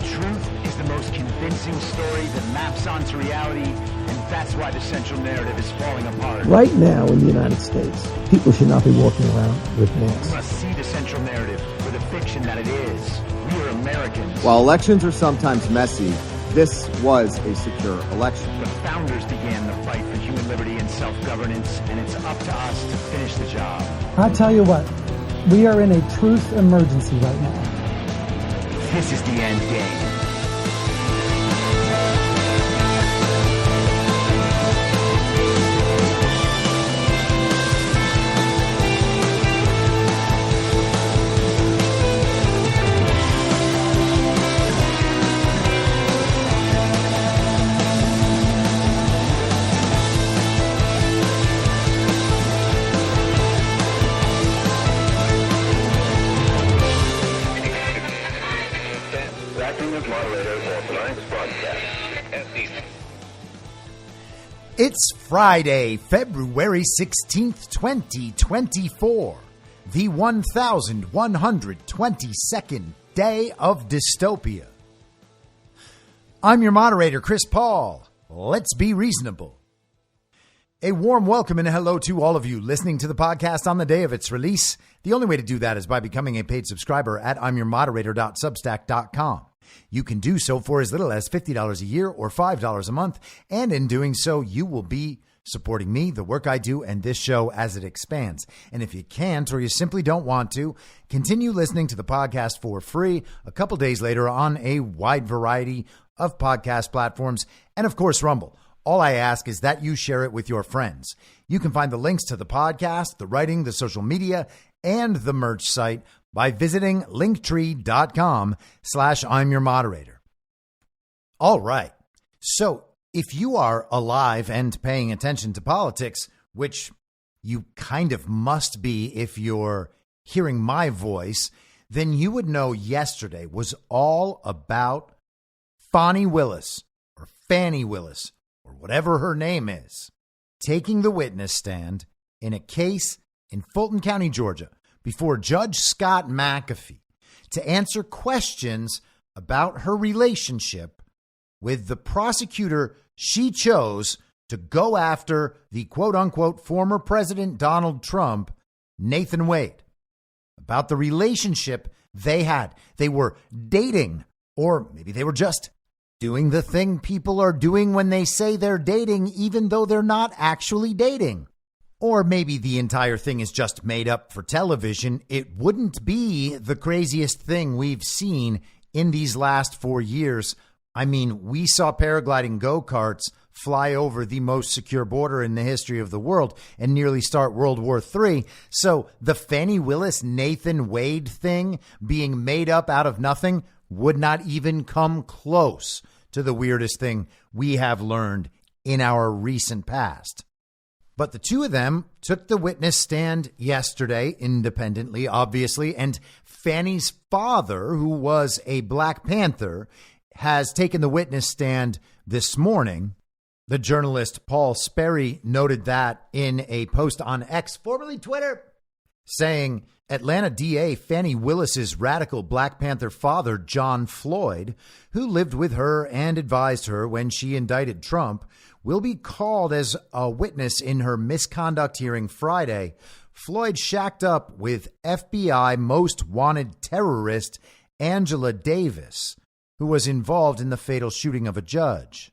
truth is the most convincing story that maps onto reality, and that's why the central narrative is falling apart. Right now in the United States, people should not be walking around with masks. We must see the central narrative for the fiction that it is. We are Americans. While elections are sometimes messy, this was a secure election. The founders began the fight for human liberty and self-governance, and it's up to us to finish the job. I'll tell you what, we are in a truth emergency right now. This is the end game. It's Friday, February 16th, 2024, the 1122nd day of dystopia. I'm your moderator, Chris Paul. Let's be reasonable. A warm welcome and hello to all of you listening to the podcast on the day of its release. The only way to do that is by becoming a paid subscriber at imyourmoderator.substack.com. You can do so for as little as $50 a year or $5 a month. And in doing so, you will be supporting me, the work I do, and this show as it expands. And if you can't or you simply don't want to, continue listening to the podcast for free a couple days later on a wide variety of podcast platforms and, of course, Rumble. All I ask is that you share it with your friends. You can find the links to the podcast, the writing, the social media, and the merch site by visiting linktree.com/I'mYourModerator. All right. So if you are alive and paying attention to politics, which you kind of must be if you're hearing my voice, then you would know yesterday was all about Fani Willis or Fani Willis or whatever her name is, taking the witness stand in a case in Fulton County, Georgia, before Judge Scott McAfee to answer questions about her relationship with the prosecutor she chose to go after the quote-unquote former President Donald Trump, Nathan Wade, about the relationship they had. They were dating, or maybe they were just doing the thing people are doing when they say they're dating, even though they're not actually dating. Or maybe the entire thing is just made up for television. It wouldn't be the craziest thing we've seen in these last 4 years. I mean, we saw paragliding go-karts fly over the most secure border in the history of the world and nearly start World War III. So the Fani Willis, Nathan Wade thing being made up out of nothing would not even come close to the weirdest thing we have learned in our recent past. But the two of them took the witness stand yesterday, independently, obviously, and Fani's father, who was a Black Panther, has taken the witness stand this morning. The journalist Paul Sperry noted that in a post on X, formerly Twitter, saying Atlanta DA Fani Willis's radical Black Panther father, John Floyd, who lived with her and advised her when she indicted Trump, will be called as a witness in her misconduct hearing Friday. Floyd shacked up with FBI most wanted terrorist Angela Davis, who was involved in the fatal shooting of a judge.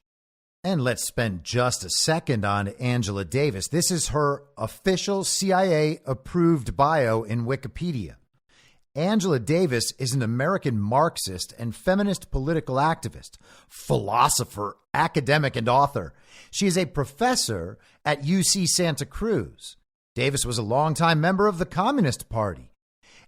And let's spend just a second on Angela Davis. This is her official CIA-approved bio in Wikipedia. Angela Davis is an American Marxist and feminist political activist, philosopher, academic, and author. She is a professor at UC Santa Cruz. Davis was a longtime member of the Communist Party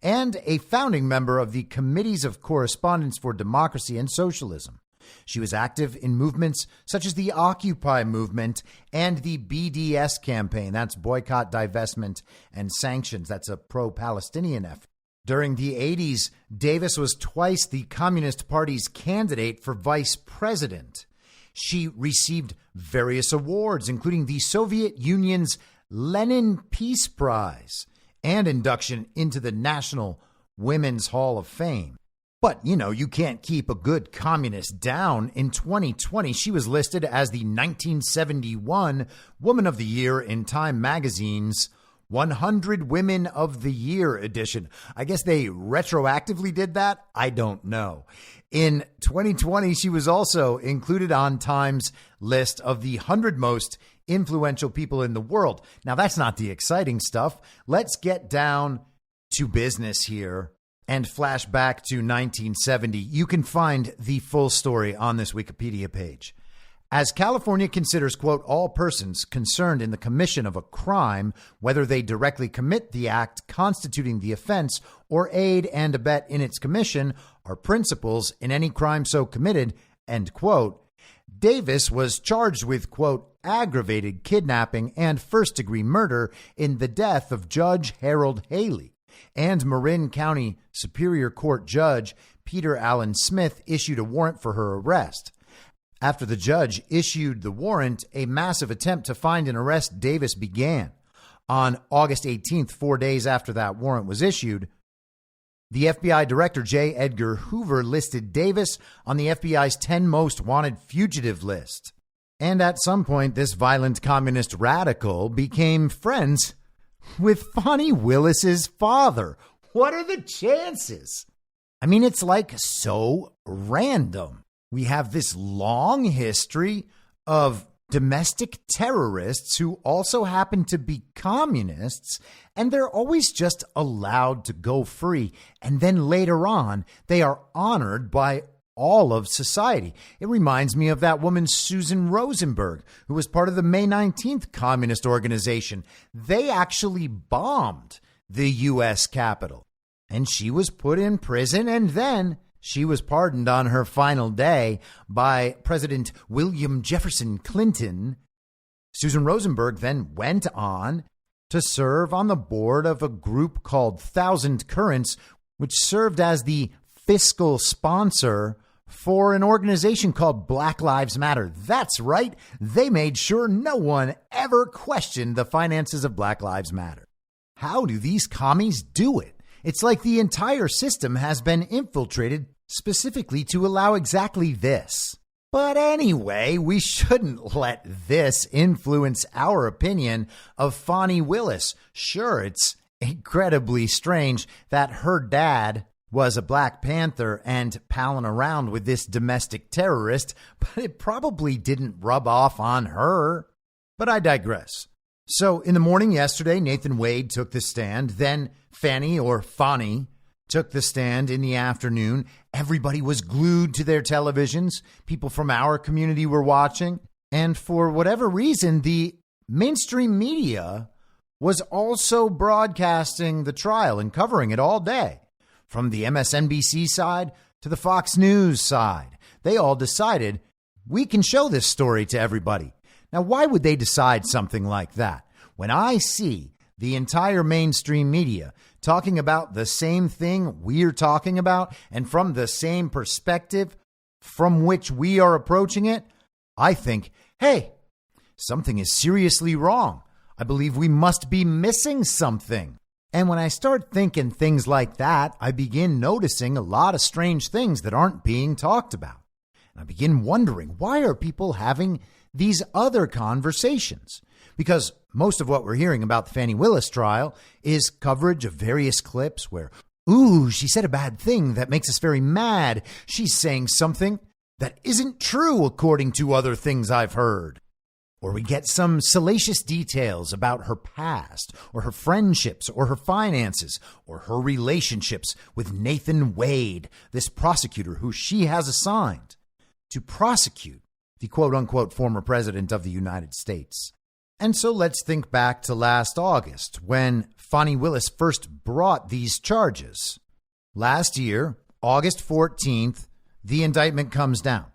and a founding member of the Committees of Correspondence for Democracy and Socialism. She was active in movements such as the Occupy movement and the BDS campaign. That's boycott, divestment, and sanctions. That's a pro-Palestinian effort. During the 80s, Davis was twice the Communist Party's candidate for vice president. She received various awards, including the Soviet Union's Lenin Peace Prize and induction into the National Women's Hall of Fame. But, you can't keep a good communist down. In 2020, she was listed as the 1971 Woman of the Year in Time magazine's 100 Women of the Year edition. I guess they retroactively did that. I don't know. In 2020, she was also included on Time's list of the 100 most influential people in the world. Now, that's not the exciting stuff. Let's get down to business here and flash back to 1970. You can find the full story on this Wikipedia page. As California considers, quote, all persons concerned in the commission of a crime, whether they directly commit the act constituting the offense or aid and abet in its commission, are principals in any crime so committed, end quote. Davis was charged with, quote, aggravated kidnapping and first-degree murder in the death of Judge Harold Haley, and Marin County Superior Court Judge Peter Allen Smith issued a warrant for her arrest. After the judge issued the warrant, a massive attempt to find and arrest Davis began. On August 18th, 4 days after that warrant was issued, the FBI Director J. Edgar Hoover listed Davis on the FBI's 10 most wanted fugitive list. And at some point, this violent communist radical became friends with Fani Willis's father. What are the chances? I mean, it's like so random. We have this long history of domestic terrorists who also happen to be communists, and they're always just allowed to go free. And then later on, they are honored by all of society. It reminds me of that woman, Susan Rosenberg, who was part of the May 19th Communist Organization. They actually bombed the U.S. Capitol, and she was put in prison, and then she was pardoned on her final day by President William Jefferson Clinton. Susan Rosenberg then went on to serve on the board of a group called Thousand Currents, which served as the fiscal sponsor for an organization called Black Lives Matter. That's right. They made sure no one ever questioned the finances of Black Lives Matter. How do these commies do it? It's like the entire system has been infiltrated specifically to allow exactly this. But anyway, we shouldn't let this influence our opinion of Fani Willis. Sure, it's incredibly strange that her dad was a Black Panther and palling around with this domestic terrorist, but it probably didn't rub off on her. But I digress. So in the morning yesterday, Nathan Wade took the stand. Then Fani took the stand in the afternoon. Everybody was glued to their televisions. People from our community were watching. And for whatever reason, the mainstream media was also broadcasting the trial and covering it all day. From the MSNBC side to the Fox News side, they all decided we can show this story to everybody. Now, why would they decide something like that? When I see the entire mainstream media talking about the same thing we're talking about and from the same perspective from which we are approaching it, I think, hey, something is seriously wrong. I believe we must be missing something. And when I start thinking things like that, I begin noticing a lot of strange things that aren't being talked about. And I begin wondering, why are people having these other conversations? Because most of what we're hearing about the Fani Willis trial is coverage of various clips where, ooh, she said a bad thing that makes us very mad. She's saying something that isn't true according to other things I've heard. Or we get some salacious details about her past, or her friendships, or her finances, or her relationships with Nathan Wade, this prosecutor who she has assigned to prosecute the quote-unquote former president of the United States. And so let's think back to last August when Fani Willis first brought these charges. Last year, August 14th, the indictment comes down.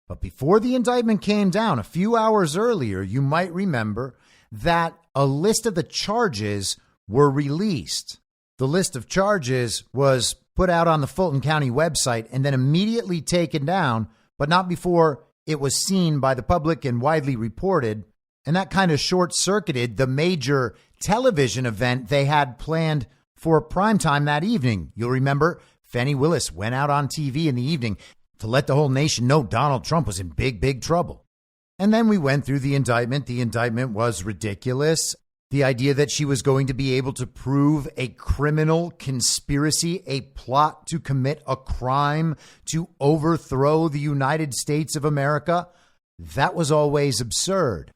But before the indictment came down, a few hours earlier, you might remember that a list of the charges were released. The list of charges was put out on the Fulton County website and then immediately taken down, but not before it was seen by the public and widely reported. And that kind of short-circuited the major television event they had planned for primetime that evening. You'll remember Fani Willis went out on TV in the evening to let the whole nation know Donald Trump was in big, big trouble. And then we went through the indictment. The indictment was ridiculous. The idea that she was going to be able to prove a criminal conspiracy, a plot to commit a crime to overthrow the United States of America, that was always absurd.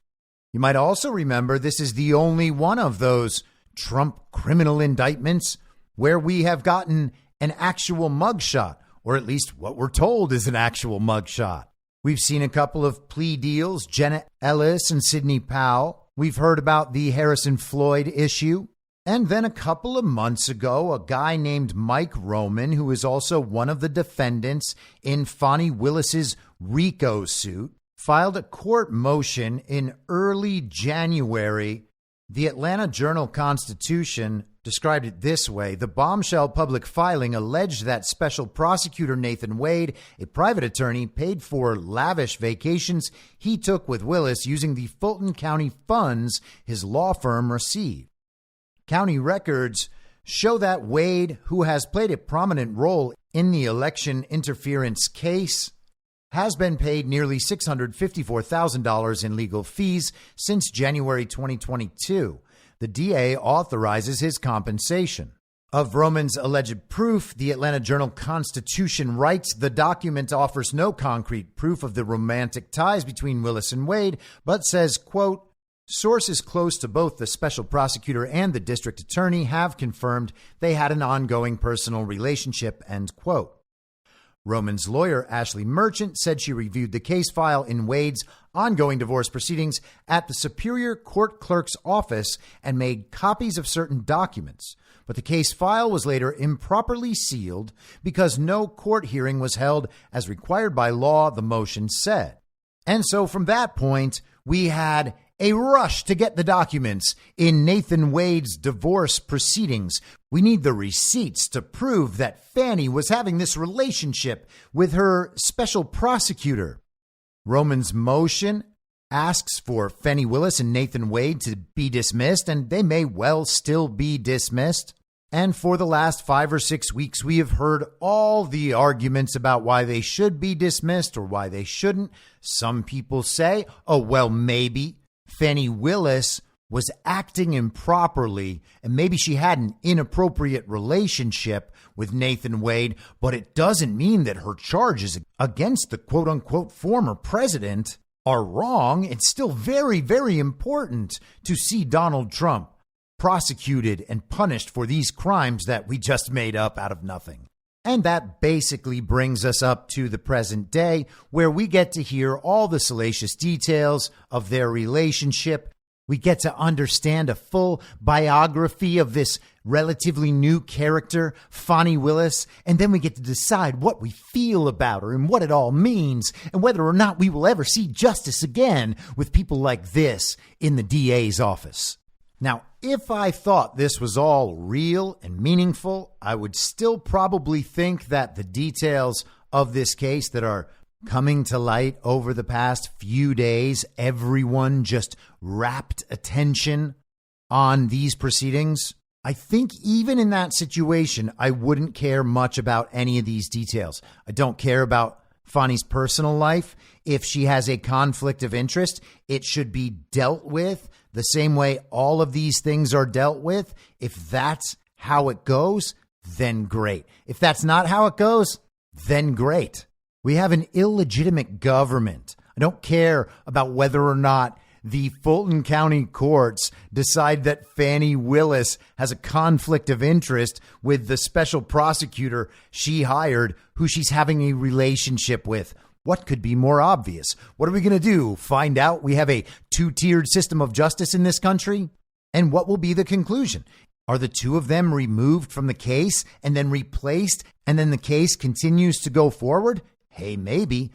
You might also remember this is the only one of those Trump criminal indictments where we have gotten an actual mugshot, or at least what we're told is an actual mugshot. We've seen a couple of plea deals, Jenna Ellis and Sidney Powell. We've heard about the Harrison Floyd issue. And then a couple of months ago, a guy named Mike Roman, who is also one of the defendants in Fani Willis's RICO suit, filed a court motion in early January. The Atlanta Journal-Constitution described it this way. The bombshell public filing alleged that Special Prosecutor Nathan Wade, a private attorney, paid for lavish vacations he took with Willis using the Fulton County funds his law firm received. County records show that Wade, who has played a prominent role in the election interference case, has been paid nearly $654,000 in legal fees since January 2022. The DA authorizes his compensation. Of Roman's alleged proof, the Atlanta Journal-Constitution writes, the document offers no concrete proof of the romantic ties between Willis and Wade, but says, quote, sources close to both the special prosecutor and the district attorney have confirmed they had an ongoing personal relationship, end quote. Roman's lawyer, Ashley Merchant, said she reviewed the case file in Wade's ongoing divorce proceedings at the Superior Court Clerk's office and made copies of certain documents. But the case file was later improperly sealed because no court hearing was held as required by law, the motion said. And so from that point, we had a rush to get the documents in Nathan Wade's divorce proceedings. We need the receipts to prove that Fani was having this relationship with her special prosecutor. Roman's motion asks for Fani Willis and Nathan Wade to be dismissed, and they may well still be dismissed. And for the last 5 or 6 weeks, we have heard all the arguments about why they should be dismissed or why they shouldn't. Some people say, oh, well, maybe Fani Willis was acting improperly and maybe she had an inappropriate relationship with Nathan Wade, but it doesn't mean that her charges against the quote unquote former president are wrong. It's still very, very important to see Donald Trump prosecuted and punished for these crimes that we just made up out of nothing. And that basically brings us up to the present day, where we get to hear all the salacious details of their relationship. We get to understand a full biography of this relatively new character, Fani Willis, and then we get to decide what we feel about her and what it all means and whether or not we will ever see justice again with people like this in the DA's office. Now, if I thought this was all real and meaningful, I would still probably think that the details of this case that are coming to light over the past few days, everyone just rapt attention on these proceedings. I think even in that situation, I wouldn't care much about any of these details. I don't care about Fani's personal life. If she has a conflict of interest, it should be dealt with the same way all of these things are dealt with. If that's how it goes, then great. If that's not how it goes, then great. We have an illegitimate government. I don't care about whether or not the Fulton County courts decide that Fani Willis has a conflict of interest with the special prosecutor she hired, who she's having a relationship with. What could be more obvious? What are we going to do? Find out we have a two-tiered system of justice in this country? And what will be the conclusion? Are the two of them removed from the case and then replaced, and then the case continues to go forward? Hey, maybe.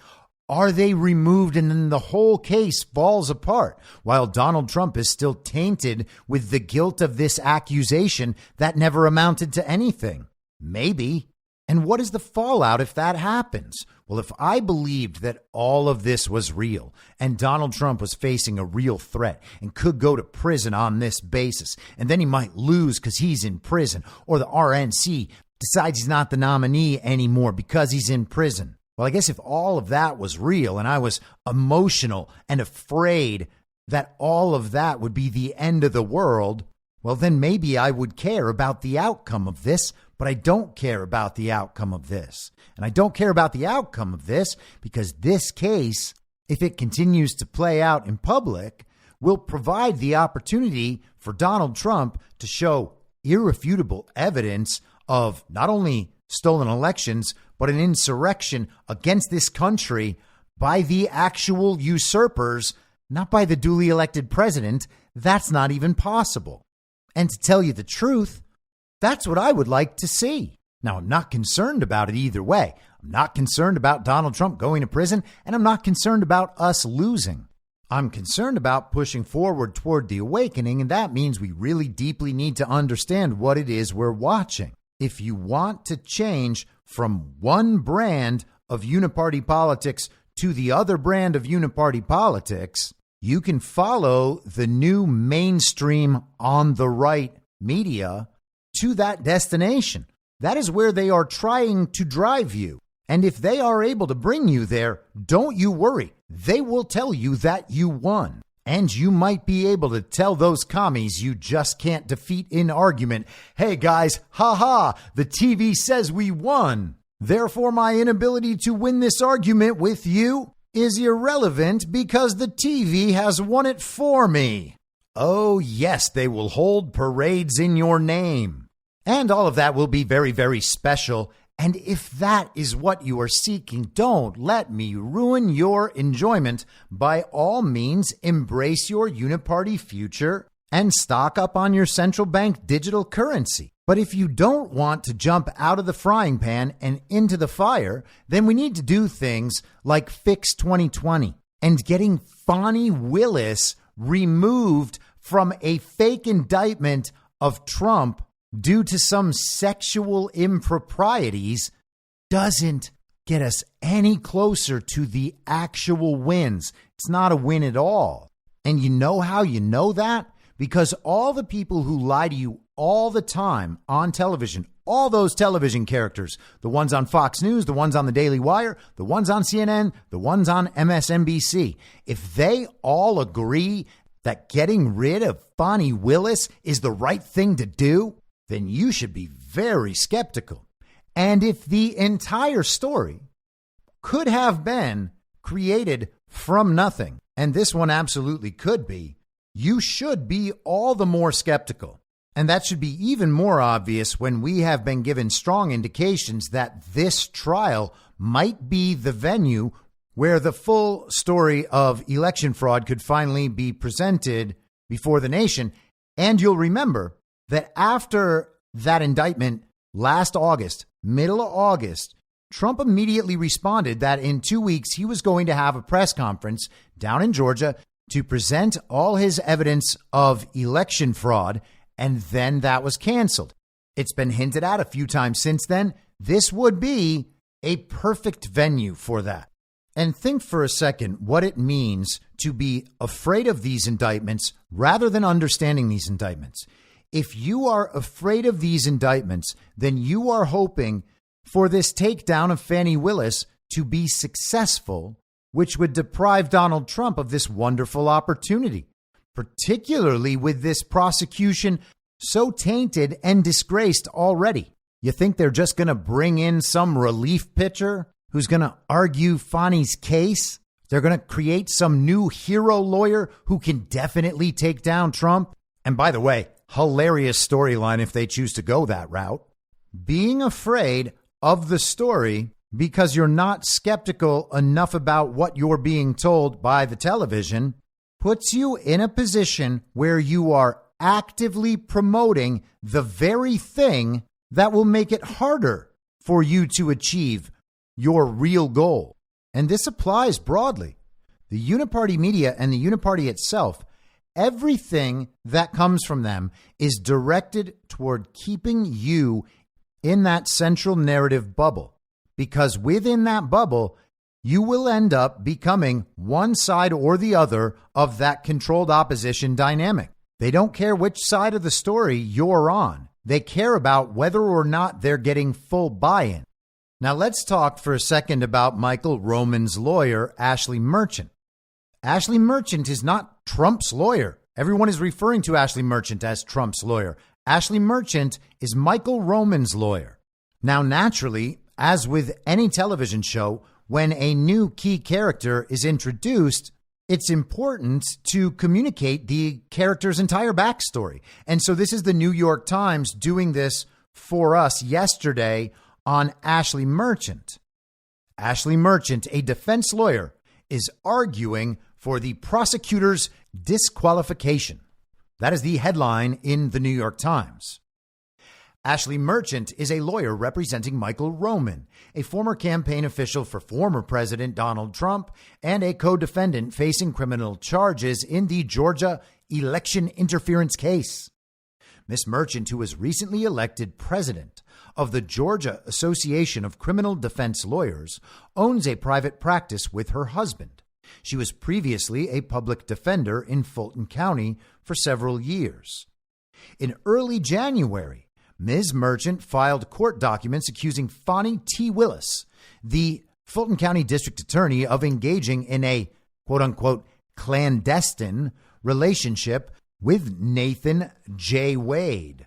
Are they removed and then the whole case falls apart while Donald Trump is still tainted with the guilt of this accusation that never amounted to anything? Maybe. And what is the fallout if that happens? Well, if I believed that all of this was real and Donald Trump was facing a real threat and could go to prison on this basis, and then he might lose because he's in prison, or the RNC decides he's not the nominee anymore because he's in prison. Well, I guess if all of that was real and I was emotional and afraid that all of that would be the end of the world, well, then maybe I would care about the outcome of this, but I don't care about the outcome of this. And I don't care about the outcome of this because this case, if it continues to play out in public, will provide the opportunity for Donald Trump to show irrefutable evidence of not only stolen elections, but an insurrection against this country by the actual usurpers, not by the duly elected president. That's not even possible. And to tell you the truth, that's what I would like to see. Now, I'm not concerned about it either way. I'm not concerned about Donald Trump going to prison, and I'm not concerned about us losing. I'm concerned about pushing forward toward the awakening, and that means we really deeply need to understand what it is we're watching. If you want to change from one brand of uniparty politics to the other brand of uniparty politics, you can follow the new mainstream on the right media to that destination. That is where they are trying to drive you. And if they are able to bring you there, don't you worry. They will tell you that you won. And you might be able to tell those commies you just can't defeat in argument, hey guys, haha, the TV says we won. Therefore, my inability to win this argument with you is irrelevant because the TV has won it for me. Oh yes, they will hold parades in your name. And all of that will be very, very special. And if that is what you are seeking, don't let me ruin your enjoyment. By all means, embrace your uniparty future and stock up on your central bank digital currency. But if you don't want to jump out of the frying pan and into the fire, then we need to do things like fix 2020 and getting Fani Willis removed from a fake indictment of Trump due to some sexual improprieties doesn't get us any closer to the actual wins. It's not a win at all. And you know how you know that? Because all the people who lie to you all the time on television, all those television characters, the ones on Fox News, the ones on the Daily Wire, the ones on CNN, the ones on MSNBC, if they all agree that getting rid of Fani Willis is the right thing to do, then you should be very skeptical. And if the entire story could have been created from nothing, and this one absolutely could be, you should be all the more skeptical. And that should be even more obvious when we have been given strong indications that this trial might be the venue where the full story of election fraud could finally be presented before the nation. And you'll remember that after that indictment last August, middle of August, Trump immediately responded that in 2 weeks he was going to have a press conference down in Georgia to present all his evidence of election fraud, and then that was canceled. It's been hinted at a few times since then. This would be a perfect venue for that. And think for a second what it means to be afraid of these indictments rather than understanding these indictments. If you are afraid of these indictments, then you are hoping for this takedown of Fani Willis to be successful, which would deprive Donald Trump of this wonderful opportunity, particularly with this prosecution so tainted and disgraced already. You think they're just going to bring in some relief pitcher who's going to argue Fani's case? They're going to create some new hero lawyer who can definitely take down Trump? And by the way, hilarious storyline if they choose to go that route. Being afraid of the story because you're not skeptical enough about what you're being told by the television puts you in a position where you are actively promoting the very thing that will make it harder for you to achieve your real goal. And this applies broadly. The uniparty media and the uniparty itself, everything that comes from them is directed toward keeping you in that central narrative bubble. Because within that bubble, you will end up becoming one side or the other of that controlled opposition dynamic. They don't care which side of the story you're on. They care about whether or not they're getting full buy-in. Now let's talk for a second about Michael Roman's lawyer, Ashley Merchant. Ashley Merchant is not Trump's lawyer. Everyone is referring to Ashley Merchant as Trump's lawyer. Ashley Merchant is Michael Roman's lawyer. Now, naturally, as with any television show, when a new key character is introduced, it's important to communicate the character's entire backstory. And so this is the New York Times doing this for us yesterday on Ashley Merchant. Ashley Merchant, a defense lawyer, is arguing for the prosecutor's disqualification. That is the headline in the New York Times. Ashley Merchant is a lawyer representing Michael Roman, a former campaign official for former President Donald Trump and a co-defendant facing criminal charges in the Georgia election interference case. Ms. Merchant, who was recently elected president of the Georgia Association of Criminal Defense Lawyers, owns a private practice with her husband. She was previously a public defender in Fulton County for several years. In early January, Ms. Merchant filed court documents accusing Fani Willis, the Fulton County District Attorney, of engaging in a quote-unquote clandestine relationship with Nathan J. Wade,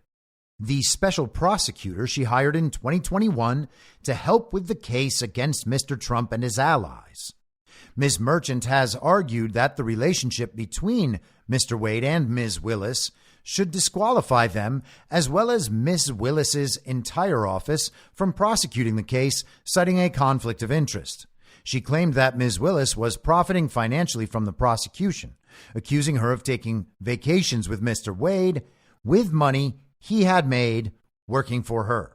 the special prosecutor she hired in 2021 to help with the case against Mr. Trump and his allies. Ms. Merchant has argued that the relationship between Mr. Wade and Ms. Willis should disqualify them, as well as Ms. Willis's entire office, from prosecuting the case, citing a conflict of interest. She claimed that Ms. Willis was profiting financially from the prosecution, accusing her of taking vacations with Mr. Wade with money he had made working for her.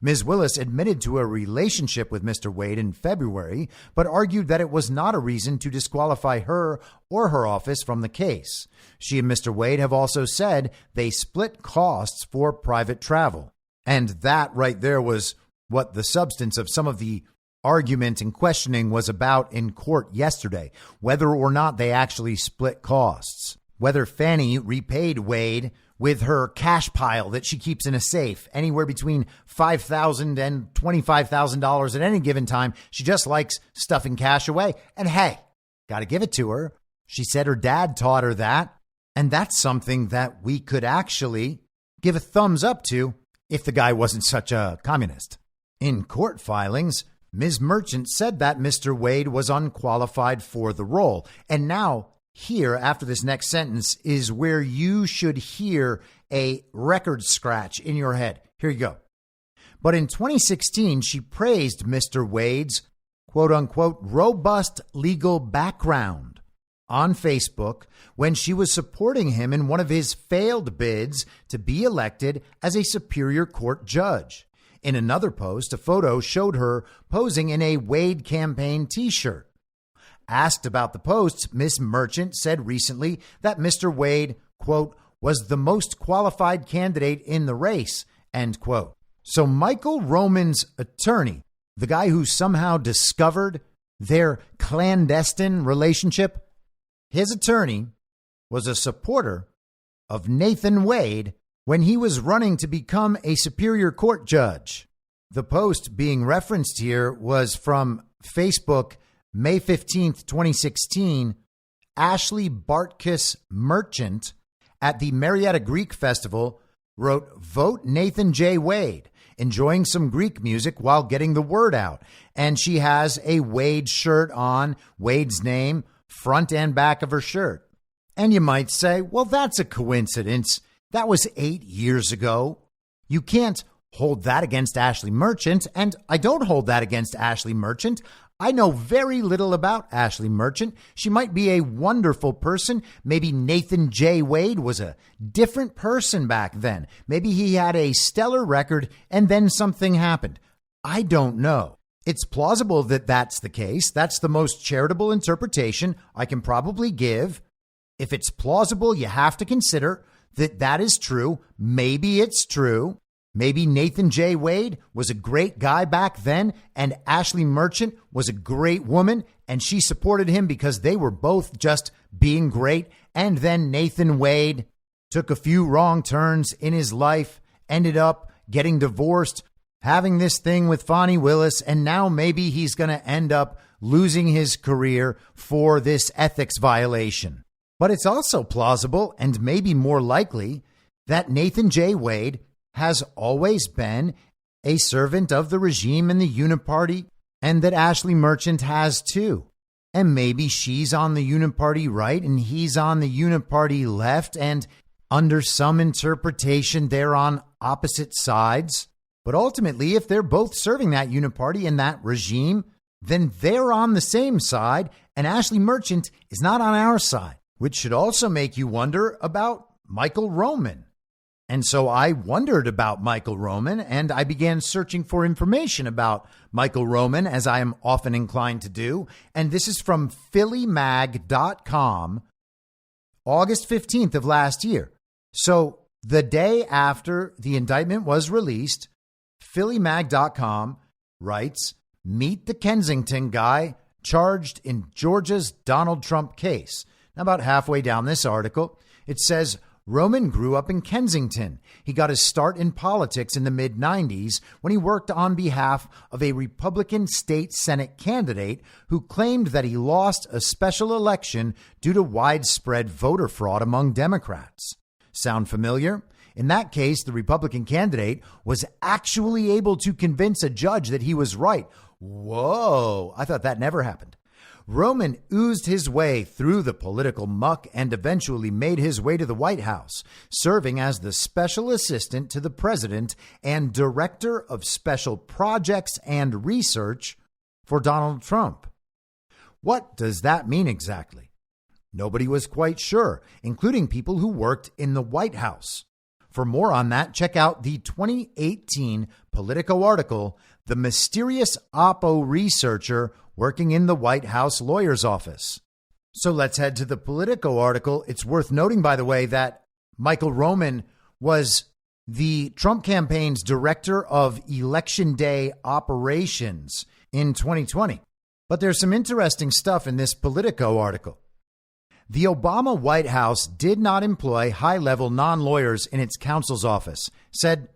Ms. Willis admitted to a relationship with Mr. Wade in February, but argued that it was not a reason to disqualify her or her office from the case. She and Mr. Wade have also said they split costs for private travel. And that right there was what the substance of some of the argument and questioning was about in court yesterday, whether or not they actually split costs, whether Fani repaid Wade with her cash pile that she keeps in a safe, anywhere between $5,000 and $25,000 at any given time. She just likes stuffing cash away. And hey, got to give it to her. She said her dad taught her that. And that's something that we could actually give a thumbs up to if the guy wasn't such a communist. In court filings, Ms. Merchant said that Mr. Wade was unqualified for the role. And now, here, after this next sentence, is where you should hear a record scratch in your head. Here you go. But in 2016, she praised Mr. Wade's quote-unquote robust legal background on Facebook when she was supporting him in one of his failed bids to be elected as a Superior Court judge. In another post, a photo showed her posing in a Wade campaign t-shirt. Asked about the posts, Ms. Merchant said recently that Mr. Wade, quote, was the most qualified candidate in the race, end quote. So Michael Roman's attorney, the guy who somehow discovered their clandestine relationship, his attorney was a supporter of Nathan Wade when he was running to become a Superior Court judge. The post being referenced here was from Facebook, May 15th, 2016, Ashley Bartkus Merchant at the Marietta Greek Festival wrote, "Vote Nathan J. Wade, enjoying some Greek music while getting the word out." And she has a Wade shirt on, Wade's name, front and back of her shirt. And you might say, well, that's a coincidence. That was 8 years ago. You can't hold that against Ashley Merchant, and I don't hold that against Ashley Merchant. I know very little about Ashley Merchant. She might be a wonderful person. Maybe Nathan J. Wade was a different person back then. Maybe he had a stellar record and then something happened. I don't know. It's plausible that that's the case. That's the most charitable interpretation I can probably give. If it's plausible, you have to consider that that is true. Maybe it's true. Maybe Nathan J. Wade was a great guy back then, and Ashley Merchant was a great woman, and she supported him because they were both just being great. And then Nathan Wade took a few wrong turns in his life ended up getting divorced, having this thing with Fani Willis, and now maybe he's going to end up losing his career for this ethics violation. But it's also plausible and maybe more likely that Nathan J. Wade has always been a servant of the regime and the Uniparty, and that Ashley Merchant has too. And maybe she's on the Uniparty right and he's on the Uniparty left, and under some interpretation, they're on opposite sides. But ultimately, if they're both serving that Uniparty and that regime, then they're on the same side, and Ashley Merchant is not on our side, which should also make you wonder about Michael Roman. And so I wondered about Michael Roman, and I began searching for information about Michael Roman, as I am often inclined to do. And this is from PhillyMag.com, August 15th of last year. So the day after the indictment was released, PhillyMag.com writes, "Meet the Kensington guy charged in Georgia's Donald Trump case." Now, about halfway down this article, it says, Roman grew up in Kensington. He got his start in politics in the mid-90s when he worked on behalf of a Republican state Senate candidate who claimed that he lost a special election due to widespread voter fraud among Democrats. Sound familiar? In that case, the Republican candidate was actually able to convince a judge that he was right. Whoa, I thought that never happened. Roman oozed his way through the political muck and eventually made his way to the White House, serving as the special assistant to the president and director of special projects and research for Donald Trump. What does that mean exactly? Nobody was quite sure, including people who worked in the White House. For more on that, check out the 2018 Politico article, "The Mysterious WaPo Researcher Working in the White House Lawyer's Office." So let's head to the Politico article. It's worth noting, by the way, that Michael Roman was the Trump campaign's director of Election Day operations in 2020. But there's some interesting stuff in this Politico article. The Obama White House did not employ high-level non-lawyers in its counsel's office, said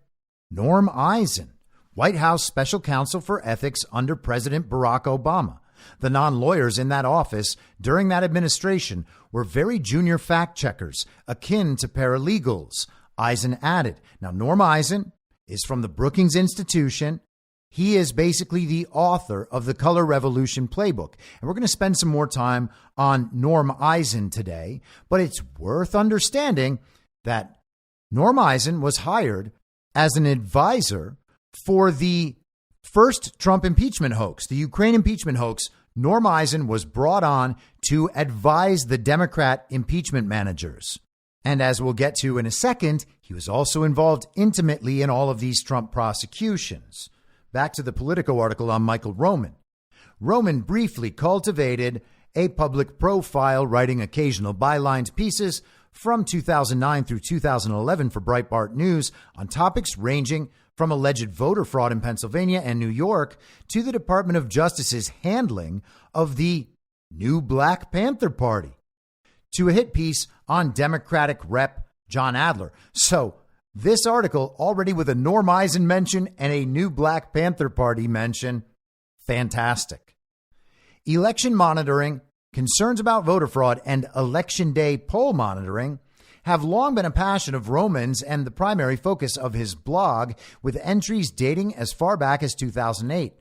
Norm Eisen, White House Special Counsel for Ethics under President Barack Obama. The non-lawyers in that office during that administration were very junior fact-checkers, akin to paralegals, Eisen added. Now, Norm Eisen is from the Brookings Institution. He is basically the author of the Color Revolution Playbook. And we're going to spend some more time on Norm Eisen today, but it's worth understanding that Norm Eisen was hired as an advisor for the first Trump impeachment hoax, the Ukraine impeachment hoax. Norm Eisen was brought on to advise the Democrat impeachment managers. And as we'll get to in a second, he was also involved intimately in all of these Trump prosecutions. Back to the Politico article on Michael Roman. Roman briefly cultivated a public profile, writing occasional bylined pieces from 2009 through 2011 for Breitbart News on topics ranging from alleged voter fraud in Pennsylvania and New York to the Department of Justice's handling of the new Black Panther Party, to a hit piece on Democratic Rep. John Adler. So this article, already with a Norm Eisen mention and a new Black Panther Party mention, fantastic. Election monitoring, concerns about voter fraud, and election day poll monitoring have long been a passion of Roman's and the primary focus of his blog, with entries dating as far back as 2008.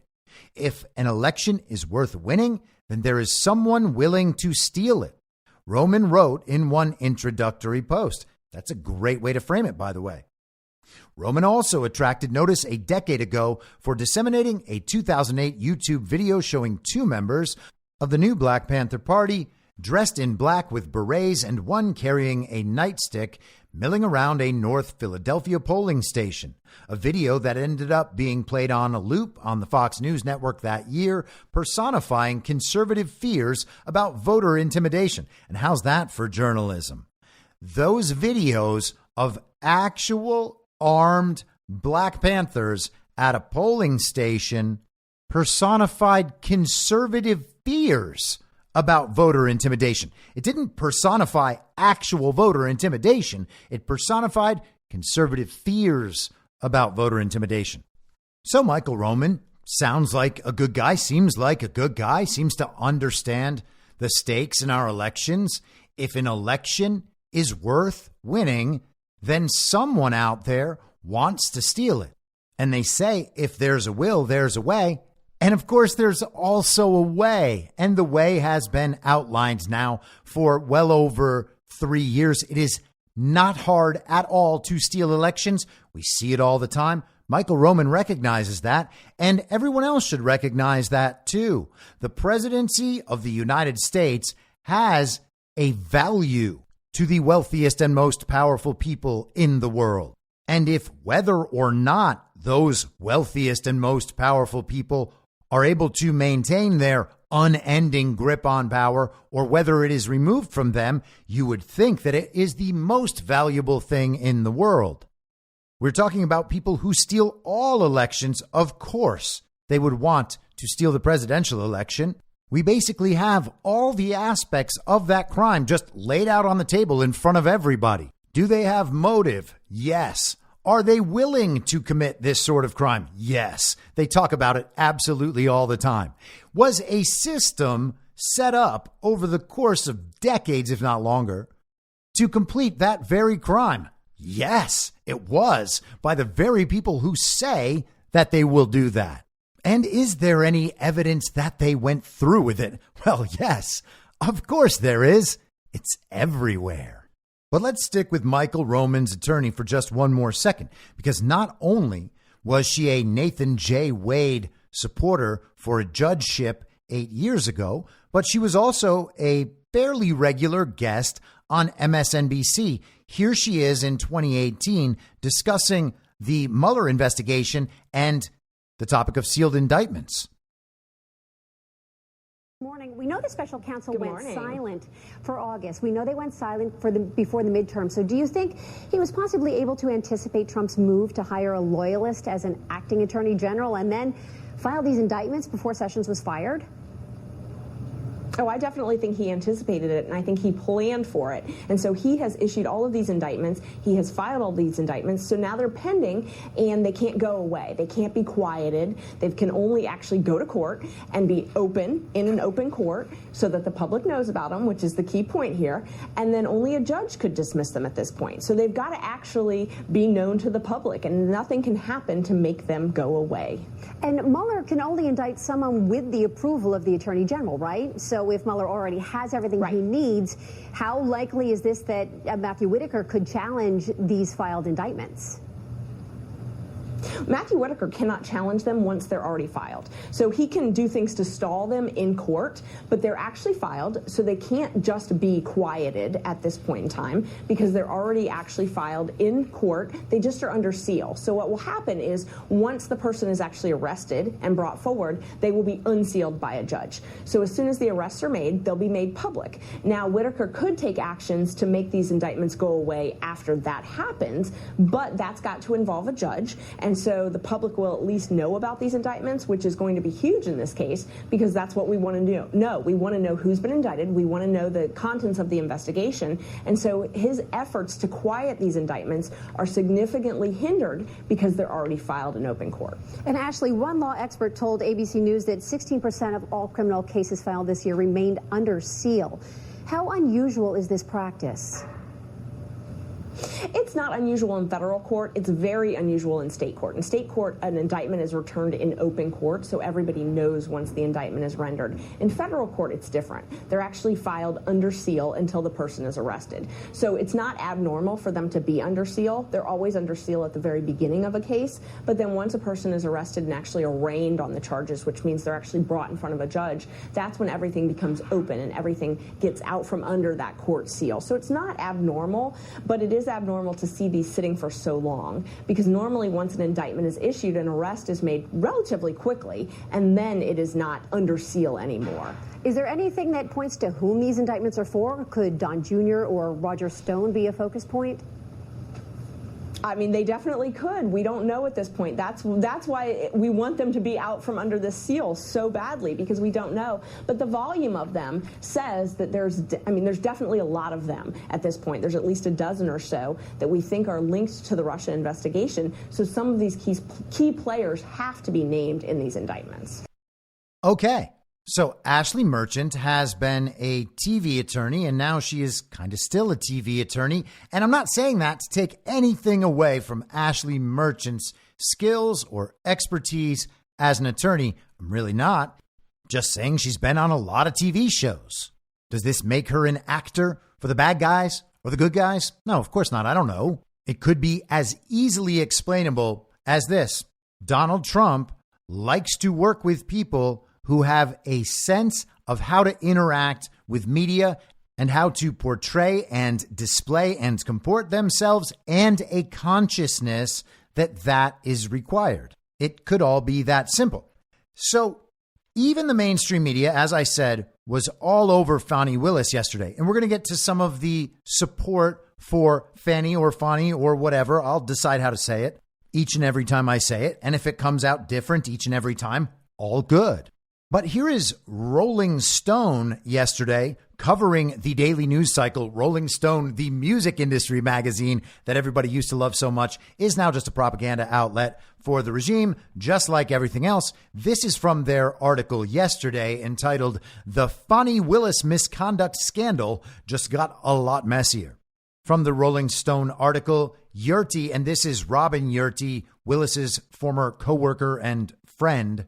If an election is worth winning, then there is someone willing to steal it, Roman wrote in one introductory post. That's a great way to frame it, by the way. Roman also attracted notice a decade ago for disseminating a 2008 YouTube video showing two members of the new Black Panther Party dressed in black with berets and one carrying a nightstick milling around a North Philadelphia polling station, a video that ended up being played on a loop on the Fox News network that year, personifying conservative fears about voter intimidation. And how's that for journalism? Those videos of actual armed Black Panthers at a polling station personified conservative fears about voter intimidation. It didn't personify actual voter intimidation. It personified conservative fears about voter intimidation. So Michael Roman sounds like a good guy, seems like a good guy, seems to understand the stakes in our elections. If an election is worth winning, then someone out there wants to steal it. And they say, if there's a will, there's a way. And of course, there's also a way. And the way has been outlined now for well over 3 years. It is not hard at all to steal elections. We see it all the time. Michael Roman recognizes that, and everyone else should recognize that too. The presidency of the United States has a value to the wealthiest and most powerful people in the world. And if whether or not those wealthiest and most powerful people are able to maintain their unending grip on power, or whether it is removed from them, you would think that it is the most valuable thing in the world. We're talking about people who steal all elections. Of course, they would want to steal the presidential election. We basically have all the aspects of that crime just laid out on the table in front of everybody. Do they have motive? Yes. Are they willing to commit this sort of crime? Yes. They talk about it absolutely all the time. Was a system set up over the course of decades, if not longer, to complete that very crime? Yes, it was, by the very people who say that they will do that. And is there any evidence that they went through with it? Well, yes, of course there is. It's everywhere. But let's stick with Michael Roman's attorney for just one more second, because not only was she a Nathan J. Wade supporter for a judgeship 8 years ago, but she was also a fairly regular guest on MSNBC. Here she is in 2018 discussing the Mueller investigation and the topic of sealed indictments. Morning. We know the special counsel went silent for August. We know they went silent before the midterm. So do you think he was possibly able to anticipate Trump's move to hire a loyalist as an acting attorney general and then file these indictments before Sessions was fired? Oh, I definitely think he anticipated it, and I think he planned for it. And so he has issued all of these indictments. He has filed all these indictments. So now they're pending, and they can't go away. They can't be quieted. They can only actually go to court and be open in an open court so that the public knows about them, which is the key point here. And then only a judge could dismiss them at this point. So they've got to actually be known to the public, and nothing can happen to make them go away. And Mueller can only indict someone with the approval of the Attorney General, right? So if Mueller already has everything he needs, how likely is this that Matthew Whitaker could challenge these filed indictments? Matthew Whitaker cannot challenge them once they're already filed. So he can do things to stall them in court, but they're actually filed, so they can't just be quieted at this point in time because they're already actually filed in court. They just are under seal. So what will happen is once the person is actually arrested and brought forward, they will be unsealed by a judge. So as soon as the arrests are made, they'll be made public. Now, Whitaker could take actions to make these indictments go away after that happens, but that's got to involve a judge. And so the public will at least know about these indictments, which is going to be huge in this case, because that's what we want to know. We want to know who's been indicted. We want to know the contents of the investigation. And so his efforts to quiet these indictments are significantly hindered because they're already filed in open court. And Ashley, one law expert told ABC News that 16% of all criminal cases filed this year remained under seal. How unusual is this practice? It's not unusual in federal court. It's very unusual in state court. In state court, an indictment is returned in open court, so everybody knows once the indictment is rendered. In federal court, it's different. They're actually filed under seal until the person is arrested. So it's not abnormal for them to be under seal. They're always under seal at the very beginning of a case, but then once a person is arrested and actually arraigned on the charges, which means they're actually brought in front of a judge, that's when everything becomes open and everything gets out from under that court seal. So it's not abnormal, but it is abnormal to see these sitting for so long, because normally once an indictment is issued, an arrest is made relatively quickly, and then it is not under seal anymore. Is there anything that points to whom these indictments are for? Could Don Jr. or Roger Stone be a focus point? I mean, they definitely could. We don't know at this point. That's why we want them to be out from under this seal so badly, because we don't know. But the volume of them says that there's definitely a lot of them at this point. There's at least a dozen or so that we think are linked to the Russia investigation. So some of these key players have to be named in these indictments. Okay. So Ashley Merchant has been a TV attorney, and now she is kind of still a TV attorney. And I'm not saying that to take anything away from Ashley Merchant's skills or expertise as an attorney. I'm really not. Just saying she's been on a lot of TV shows. Does this make her an actor for the bad guys or the good guys? No, of course not. I don't know. It could be as easily explainable as this. Donald Trump likes to work with people who have a sense of how to interact with media and how to portray and display and comport themselves, and a consciousness that is required. It could all be that simple. So even the mainstream media, as I said, was all over Fani Willis yesterday. And we're going to get to some of the support for Fani or Fani or whatever. I'll decide how to say it each and every time I say it. And if it comes out different each and every time, all good. But here is Rolling Stone yesterday covering the daily news cycle. Rolling Stone, the music industry magazine that everybody used to love so much, is now just a propaganda outlet for the regime, just like everything else. This is from their article yesterday entitled "The Fani Willis Misconduct Scandal Just Got a Lot Messier." From the Rolling Stone article, Yurti, and this is Robin Yurti, Willis's former co-worker and friend,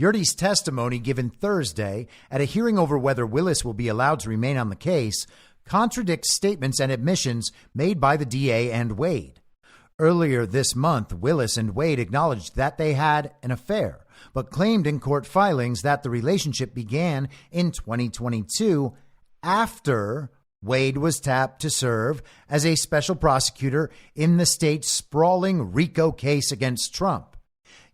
Yurti's testimony given Thursday at a hearing over whether Willis will be allowed to remain on the case contradicts statements and admissions made by the DA and Wade. Earlier this month, Willis and Wade acknowledged that they had an affair, but claimed in court filings that the relationship began in 2022 after Wade was tapped to serve as a special prosecutor in the state's sprawling RICO case against Trump.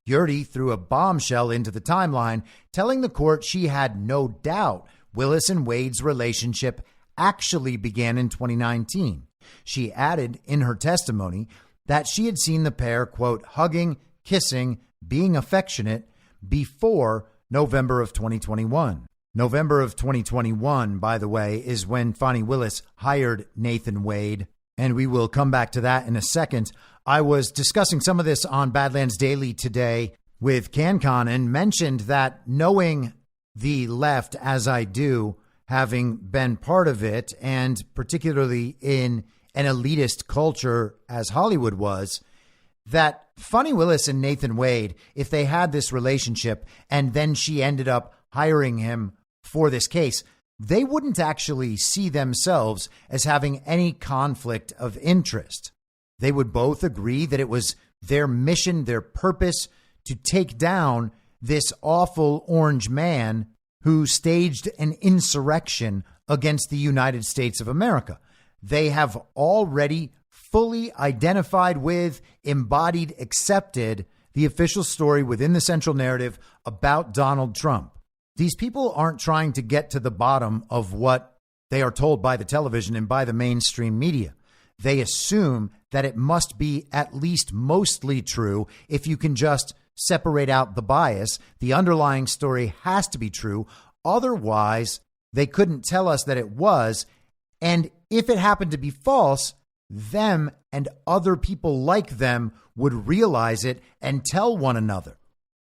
Yurti threw a bombshell into the timeline, telling the court she had no doubt Willis and Wade's relationship actually began in 2019. She added in her testimony that she had seen the pair, quote, hugging, kissing, being affectionate before November of 2021. November of 2021, by the way, is when Fani Willis hired Nathan Wade, and we will come back to that in a second. I was discussing some of this on Badlands Daily today with CanCon and mentioned that knowing the left as I do, having been part of it, and particularly in an elitist culture as Hollywood was, that Fani Willis and Nathan Wade, if they had this relationship and then she ended up hiring him for this case, they wouldn't actually see themselves as having any conflict of interest. They would both agree that it was their mission, their purpose to take down this awful orange man who staged an insurrection against the United States of America. They have already fully identified with, embodied, accepted the official story within the central narrative about Donald Trump. These people aren't trying to get to the bottom of what they are told by the television and by the mainstream media. They assume that it must be at least mostly true. If you can just separate out the bias, the underlying story has to be true. Otherwise, they couldn't tell us that it was. And if it happened to be false, them and other people like them would realize it and tell one another.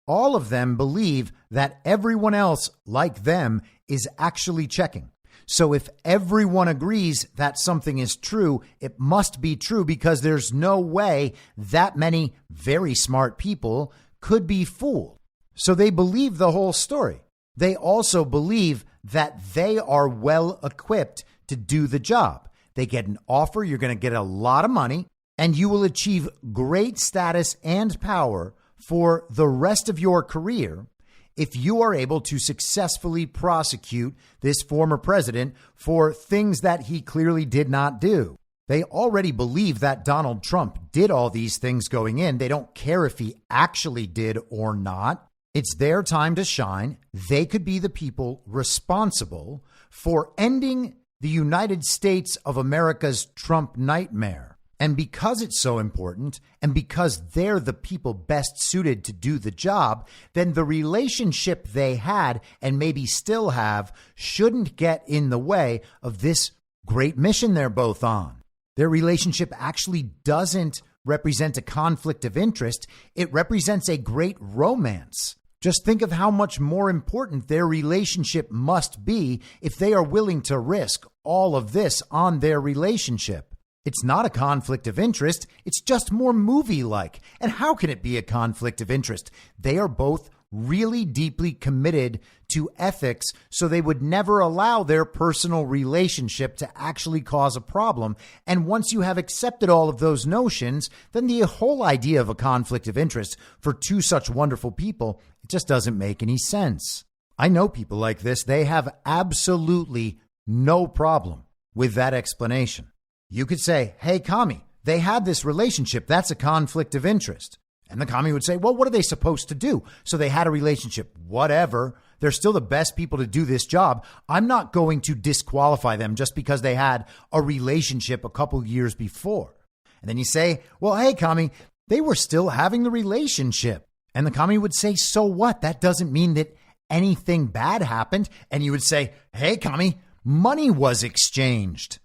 All of them believe that everyone else like them is actually checking. So if everyone agrees that something is true, it must be true, because there's no way that many very smart people could be fooled. So they believe the whole story. They also believe that they are well equipped to do the job. They get an offer, you're going to get a lot of money, and you will achieve great status and power for the rest of your career if you are able to successfully prosecute this former president for things that he clearly did not do. They already believe that Donald Trump did all these things going in. They don't care if he actually did or not. It's their time to shine. They could be the people responsible for ending the United States of America's Trump nightmare. And because it's so important, and because they're the people best suited to do the job, then the relationship they had and maybe still have shouldn't get in the way of this great mission they're both on. Their relationship actually doesn't represent a conflict of interest. It represents a great romance. Just think of how much more important their relationship must be if they are willing to risk all of this on their relationship. It's not a conflict of interest. It's just more movie-like. And how can it be a conflict of interest? They are both really deeply committed to ethics, so they would never allow their personal relationship to actually cause a problem. And once you have accepted all of those notions, then the whole idea of a conflict of interest for two such wonderful people, it just doesn't make any sense. I know people like this. They have absolutely no problem with that explanation. You could say, hey, commie, they had this relationship. That's a conflict of interest. And the commie would say, well, what are they supposed to do? So they had a relationship. Whatever. They're still the best people to do this job. I'm not going to disqualify them just because they had a relationship a couple years before. And then you say, well, hey, commie, they were still having the relationship. And the commie would say, so what? That doesn't mean that anything bad happened. And you would say, hey, commie, money was exchanged.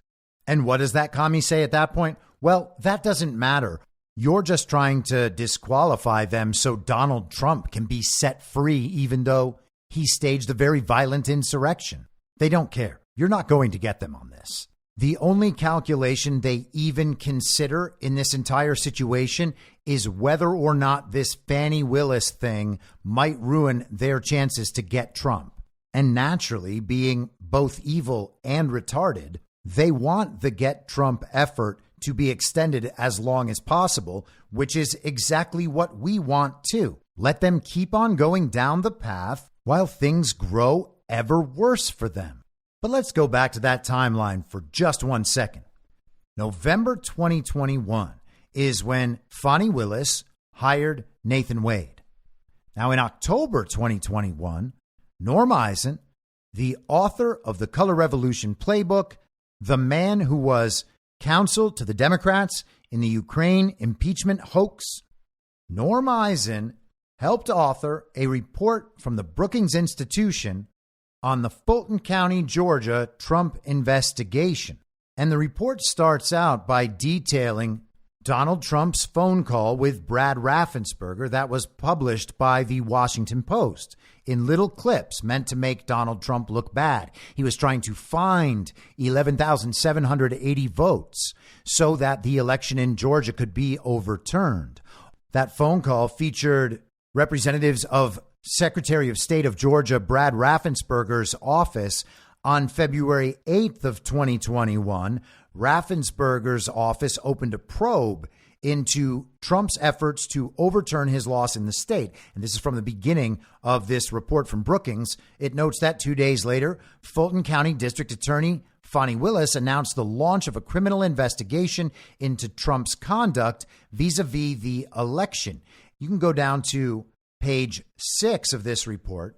And what does that commie say at that point? Well, that doesn't matter. You're just trying to disqualify them so Donald Trump can be set free, even though he staged a very violent insurrection. They don't care. You're not going to get them on this. The only calculation they even consider in this entire situation is whether or not this Fani Willis thing might ruin their chances to get Trump. And naturally, being both evil and retarded, they want the Get Trump effort to be extended as long as possible, which is exactly what we want too. Let them keep on going down the path while things grow ever worse for them. But let's go back to that timeline for just 1 second. November 2021 is when Fani Willis hired Nathan Wade. Now in October 2021, Norm Eisen, the author of the Color Revolution Playbook, the man who was counsel to the Democrats in the Ukraine impeachment hoax, Norm Eisen helped author a report from the Brookings Institution on the Fulton County, Georgia Trump investigation. And the report starts out by detailing Donald Trump's phone call with Brad Raffensperger that was published by the Washington Post in little clips meant to make Donald Trump look bad. He was trying to find 11,780 votes so that the election in Georgia could be overturned. That phone call featured representatives of Secretary of State of Georgia Brad Raffensperger's office. On February 8th of 2021, Raffensperger's office opened a probe into Trump's efforts to overturn his loss in the state. And this is from the beginning of this report from Brookings. It notes that 2 days later, Fulton County District Attorney Fani Willis announced the launch of a criminal investigation into Trump's conduct vis-a-vis the election. You can go down to page 6 of this report.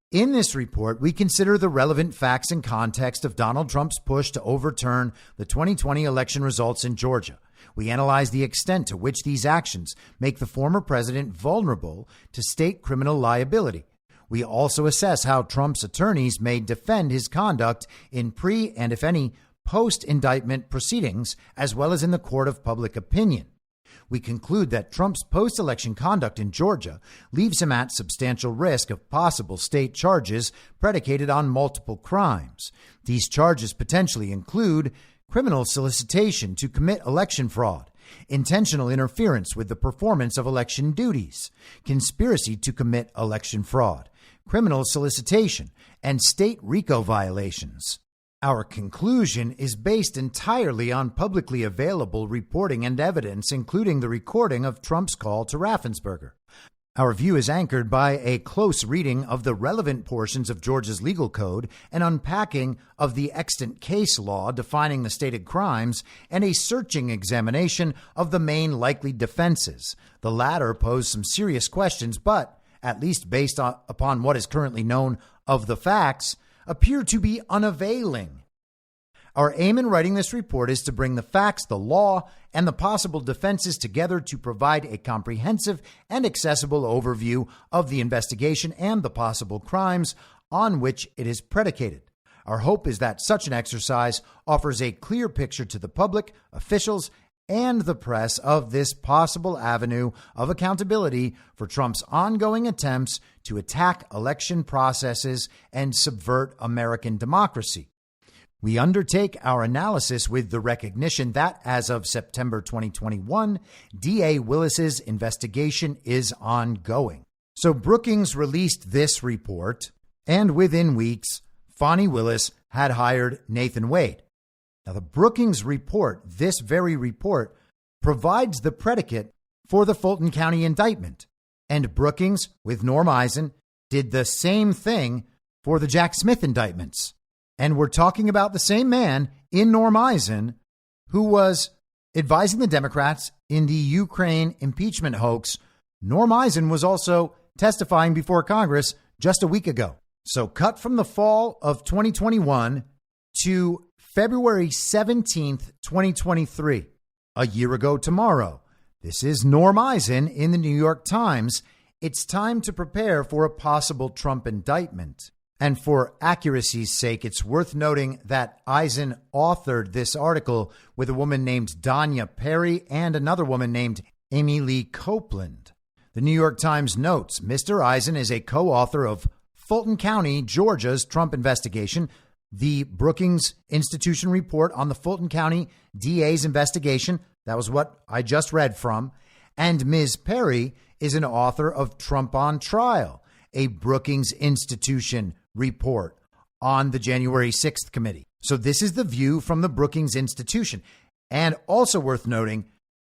In this report, we consider the relevant facts and context of Donald Trump's push to overturn the 2020 election results in Georgia. We analyze the extent to which these actions make the former president vulnerable to state criminal liability. We also assess how Trump's attorneys may defend his conduct in pre- and, if any, post-indictment proceedings, as well as in the court of public opinion. We conclude that Trump's post-election conduct in Georgia leaves him at substantial risk of possible state charges predicated on multiple crimes. These charges potentially include criminal solicitation to commit election fraud, intentional interference with the performance of election duties, conspiracy to commit election fraud, criminal solicitation, and state RICO violations. Our conclusion is based entirely on publicly available reporting and evidence, including the recording of Trump's call to Raffensperger. Our view is anchored by a close reading of the relevant portions of Georgia's legal code, an unpacking of the extant case law defining the stated crimes, and a searching examination of the main likely defenses. The latter pose some serious questions, but, at least based upon what is currently known of the facts, appear to be unavailing. Our aim in writing this report is to bring the facts, the law, and the possible defenses together to provide a comprehensive and accessible overview of the investigation and the possible crimes on which it is predicated. Our hope is that such an exercise offers a clear picture to the public, officials, and the press of this possible avenue of accountability for Trump's ongoing attempts to attack election processes and subvert American democracy. We undertake our analysis with the recognition that as of September 2021, DA Willis's investigation is ongoing. So Brookings released this report, and within weeks, Fani Willis had hired Nathan Wade. Now, the Brookings report, this very report, provides the predicate for the Fulton County indictment. And Brookings, with Norm Eisen, did the same thing for the Jack Smith indictments. And we're talking about the same man in Norm Eisen who was advising the Democrats in the Ukraine impeachment hoax. Norm Eisen was also testifying before Congress just a week ago. So cut from the fall of 2021 to February 17th, 2023, a year ago tomorrow. This is Norm Eisen in the New York Times. It's time to prepare for a possible Trump indictment. And for accuracy's sake, it's worth noting that Eisen authored this article with a woman named Danya Perry and another woman named Amy Lee Copeland. The New York Times notes Mr. Eisen is a co-author of Fulton County, Georgia's Trump investigation, the Brookings Institution report on the Fulton County DA's investigation. That was what I just read from. And Ms. Perry is an author of Trump on Trial, a Brookings Institution report on the January 6th committee. So this is the view from the Brookings Institution. And also worth noting,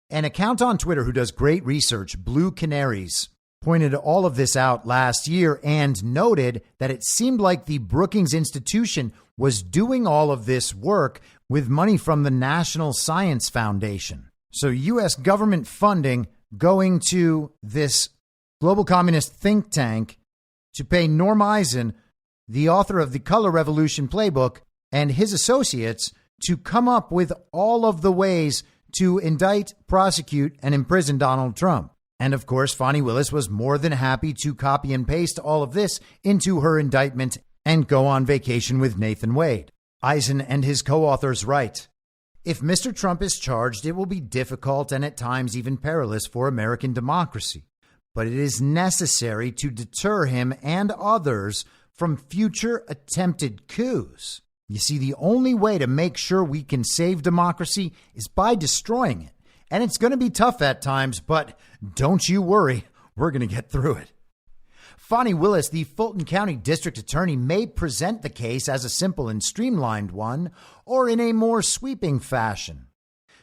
an account on Twitter who does great research, Blue Canaries, pointed all of this out last year and noted that it seemed like the Brookings Institution was doing all of this work with money from the National Science Foundation. So U.S. government funding going to this global communist think tank to pay Norm Eisen, the author of the Color Revolution playbook, and his associates to come up with all of the ways to indict, prosecute, and imprison Donald Trump. And of course, Fani Willis was more than happy to copy and paste all of this into her indictment and go on vacation with Nathan Wade. Eisen and his co-authors write, if Mr. Trump is charged, it will be difficult and at times even perilous for American democracy. But it is necessary to deter him and others from future attempted coups. You see, the only way to make sure we can save democracy is by destroying it. And it's going to be tough at times, but don't you worry, we're going to get through it. Fani Willis, the Fulton County District Attorney, may present the case as a simple and streamlined one or in a more sweeping fashion.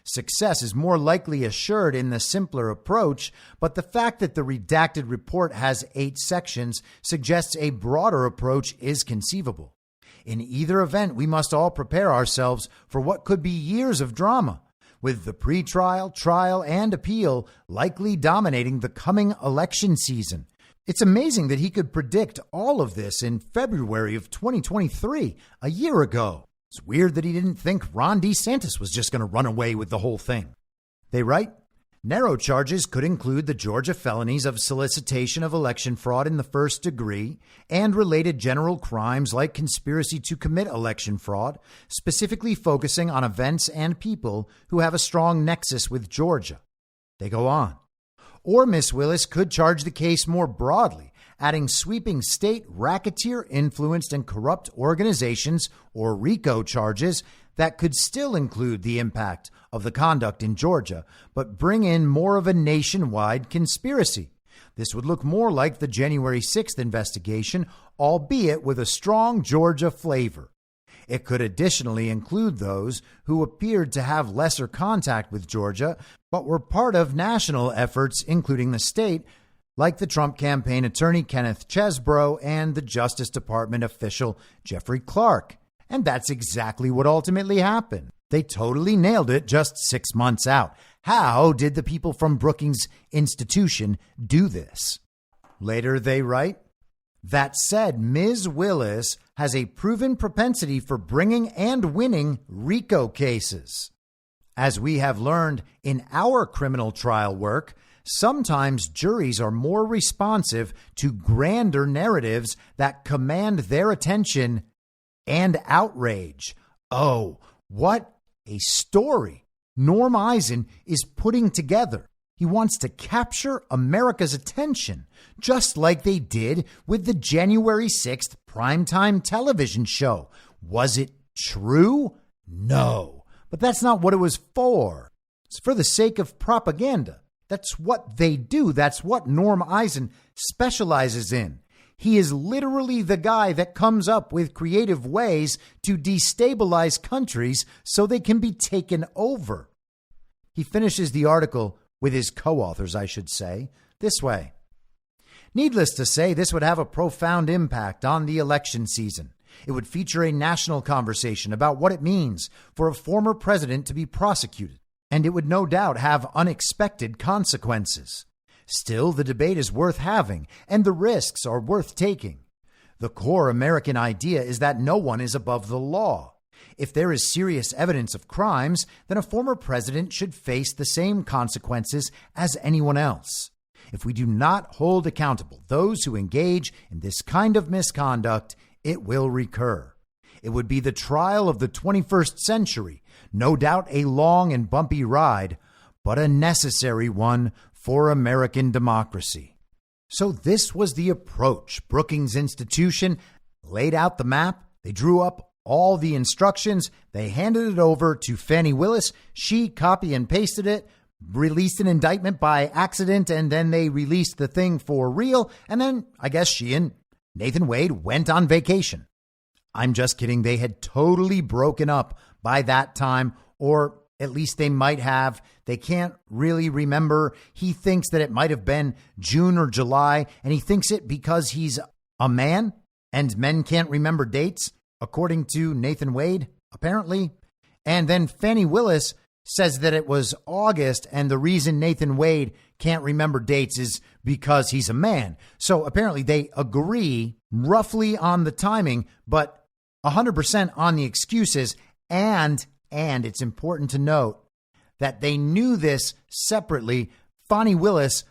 Success is more likely assured in the simpler approach, but the fact that the redacted report has 8 sections suggests a broader approach is conceivable. In either event, we must all prepare ourselves for what could be years of drama, with the pretrial, trial, and appeal likely dominating the coming election season. It's amazing that he could predict all of this in February of 2023, a year ago. It's weird that he didn't think Ron DeSantis was just going to run away with the whole thing. They write, narrow charges could include the Georgia felonies of solicitation of election fraud in the first degree and related general crimes like conspiracy to commit election fraud, specifically focusing on events and people who have a strong nexus with Georgia. They go on. Or Ms. Willis could charge the case more broadly, adding sweeping state racketeer influenced and corrupt organizations or RICO charges that could still include the impact of the conduct in Georgia, but bring in more of a nationwide conspiracy. This would look more like the January 6th investigation, albeit with a strong Georgia flavor. It could additionally include those who appeared to have lesser contact with Georgia, but were part of national efforts, including the state, like the Trump campaign attorney Kenneth Chesbrough and the Justice Department official Jeffrey Clark. And that's exactly what ultimately happened. They totally nailed it just 6 months out. How did the people from Brookings Institution do this? Later they write, That said, Ms. Willis has a proven propensity for bringing and winning RICO cases. As we have learned in our criminal trial work, sometimes juries are more responsive to grander narratives that command their attention and outrage. Oh, what a story Norm Eisen is putting together. He wants to capture America's attention, just like they did with the January 6th primetime television show. Was it true? No. But that's not what it was for. It's for the sake of propaganda. That's what they do. That's what Norm Eisen specializes in. He is literally the guy that comes up with creative ways to destabilize countries so they can be taken over. He finishes the article with his co-authors, I should say, this way. Needless to say, this would have a profound impact on the election season. It would feature a national conversation about what it means for a former president to be prosecuted, and it would no doubt have unexpected consequences. Still, the debate is worth having, and the risks are worth taking. The core American idea is that no one is above the law. If there is serious evidence of crimes, then a former president should face the same consequences as anyone else. If we do not hold accountable those who engage in this kind of misconduct, it will recur. It would be the trial of the 21st century, no doubt a long and bumpy ride, but a necessary one for American democracy. So this was the approach. Brookings Institution laid out the map. They drew up all the instructions. They handed it over to Fani Willis. She copy and pasted it, released an indictment by accident, and then they released the thing for real. And then I guess she and Nathan Wade went on vacation. I'm just kidding. They had totally broken up by that time, or at least they might have. They can't really remember. He thinks that it might have been June or July, and he thinks it because he's a man and men can't remember dates, according to Nathan Wade, apparently. And then Fani Willis says that it was August, and the reason Nathan Wade can't remember dates is because he's a man. So apparently they agree roughly on the timing, but 100% on the excuses. And it's important to note that they knew this separately. Fani Willis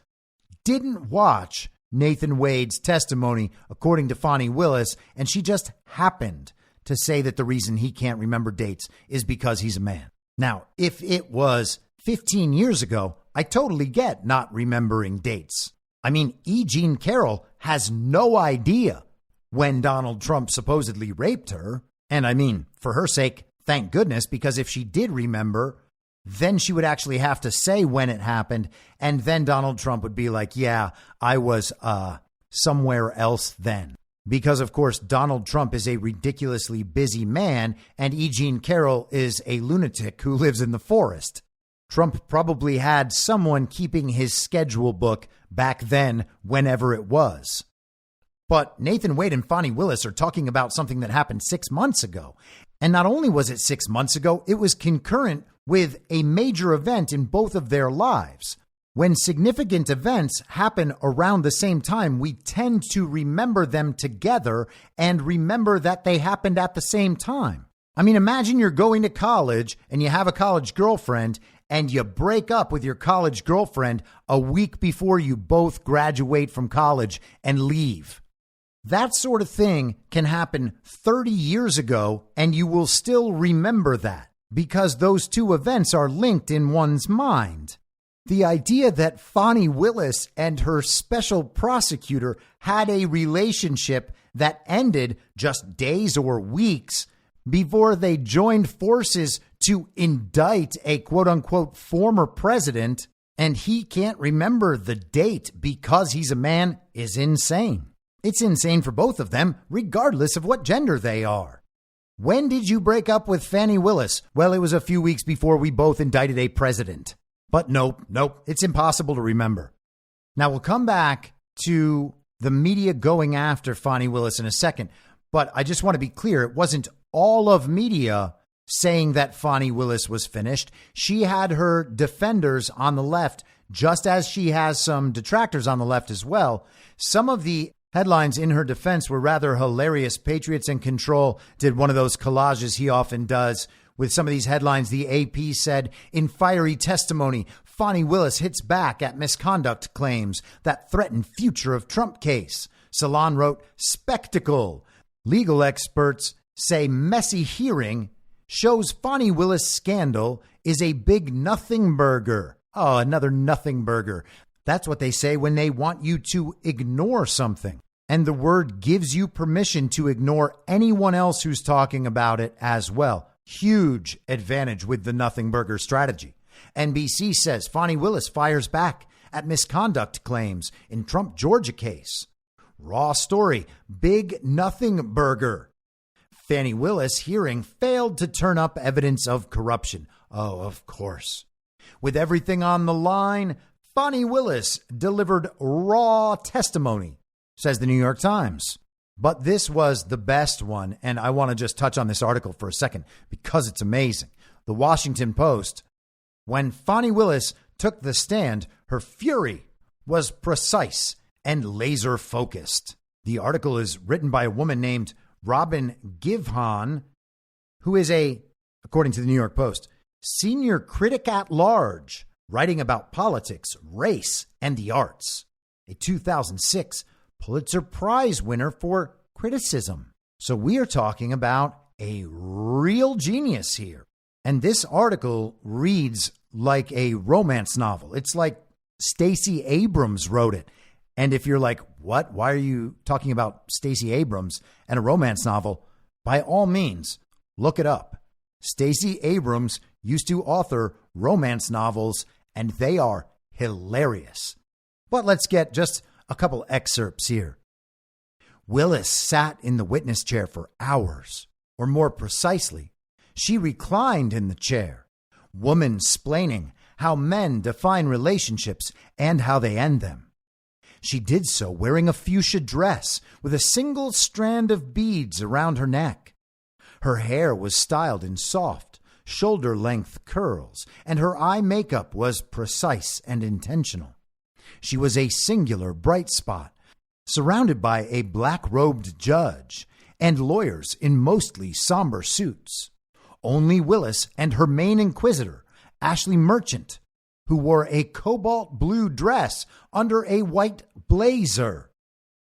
didn't watch Nathan Wade's testimony, according to Fani Willis, and she just happened to say that the reason he can't remember dates is because he's a man. Now, if it was 15 years ago, I totally get not remembering dates. I mean, E. Jean Carroll has no idea when Donald Trump supposedly raped her. And I mean, for her sake, thank goodness, because if she did remember, then she would actually have to say when it happened. And then Donald Trump would be like, yeah, I was somewhere else then. Because, of course, Donald Trump is a ridiculously busy man, and E. Jean Carroll is a lunatic who lives in the forest. Trump probably had someone keeping his schedule book back then, whenever it was. But Nathan Wade and Fani Willis are talking about something that happened 6 months ago. And not only was it 6 months ago, it was concurrent with a major event in both of their lives. When significant events happen around the same time, we tend to remember them together and remember that they happened at the same time. I mean, imagine you're going to college and you have a college girlfriend and you break up with your college girlfriend a week before you both graduate from college and leave. That sort of thing can happen 30 years ago and you will still remember that because those two events are linked in one's mind. The idea that Fani Willis and her special prosecutor had a relationship that ended just days or weeks before they joined forces to indict a quote-unquote former president, and he can't remember the date because he's a man, is insane. It's insane for both of them, regardless of what gender they are. When did you break up with Fani Willis? Well, it was a few weeks before we both indicted a president. But nope, it's impossible to remember. Now, we'll come back to the media going after Fani Willis in a second, but I just want to be clear, it wasn't all of media saying that Fani Willis was finished. She had her defenders on the left, just as she has some detractors on the left as well. Some of the Headlines in her defense were rather hilarious. Patriots in Control did one of those collages he often does with some of these headlines. The AP said, in fiery testimony, Fani Willis hits back at misconduct claims that threaten future of Trump case. Salon wrote, spectacle. Legal experts say messy hearing shows Fani Willis scandal is a big nothing burger. Oh, another nothing burger. That's what they say when they want you to ignore something. And the word gives you permission to ignore anyone else who's talking about it as well. Huge advantage with the nothing burger strategy. NBC says Fani Willis fires back at misconduct claims in Trump Georgia case. Raw story, big nothing burger. Fani Willis hearing failed to turn up evidence of corruption. Oh, of course. With everything on the line, Fani Willis delivered raw testimony, says the New York Times. But this was the best one, and I want to just touch on this article for a second because it's amazing. The Washington Post, when Fani Willis took the stand, her fury was precise and laser focused. The article is written by a woman named Robin Givhan, who is according to the New York Post, senior critic at large, writing about politics, race, and the arts. A 2006 Pulitzer Prize winner for criticism. So we are talking about a real genius here. And this article reads like a romance novel. It's like Stacey Abrams wrote it. And if you're like, what? Why are you talking about Stacey Abrams and a romance novel? By all means, look it up. Stacey Abrams used to author romance novels, and they are hilarious. But let's get just a couple excerpts here. Willis sat in the witness chair for hours, or more precisely, she reclined in the chair, woman-splaining how men define relationships and how they end them. She did so wearing a fuchsia dress with a single strand of beads around her neck. Her hair was styled in soft, shoulder-length curls, and her eye makeup was precise and intentional. She was a singular bright spot, surrounded by a black-robed judge and lawyers in mostly somber suits. Only Willis and her main inquisitor, Ashley Merchant, who wore a cobalt blue dress under a white blazer,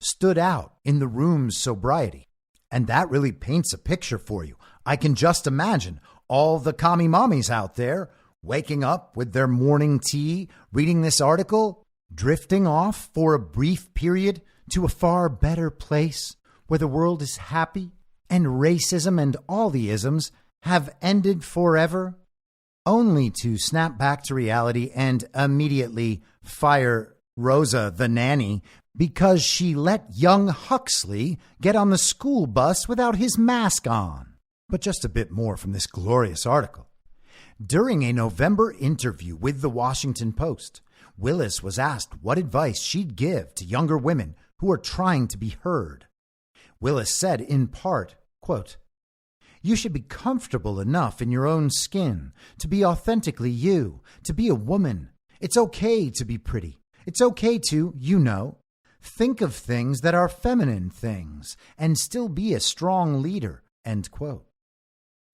stood out in the room's sobriety. And that really paints a picture for you. I can just imagine all the commie mommies out there waking up with their morning tea, reading this article, drifting off for a brief period to a far better place where the world is happy and racism and all the isms have ended forever, only to snap back to reality and immediately fire Rosa the nanny because she let young Huxley get on the school bus without his mask on. But just a bit more from this glorious article. During a November interview with the Washington Post, Willis was asked what advice she'd give to younger women who are trying to be heard. Willis said in part, quote, "You should be comfortable enough in your own skin to be authentically you, to be a woman. It's okay to be pretty. It's okay to, think of things that are feminine things and still be a strong leader," end quote.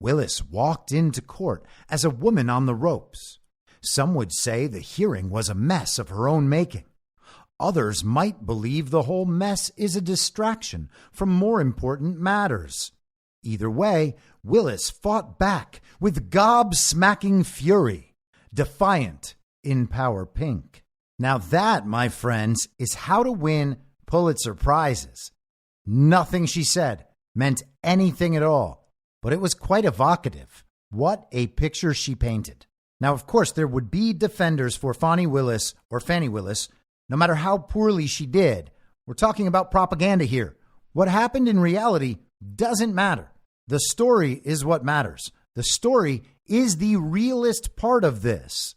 Willis walked into court as a woman on the ropes. Some would say the hearing was a mess of her own making. Others might believe the whole mess is a distraction from more important matters. Either way, Willis fought back with gobsmacking fury, defiant in power pink. Now that, my friends, is how to win Pulitzer Prizes. Nothing she said meant anything at all, but it was quite evocative. What a picture she painted. Now, of course, there would be defenders for Fani Willis, no matter how poorly she did. We're talking about propaganda here. What happened in reality doesn't matter. The story is what matters. The story is the realist part of this.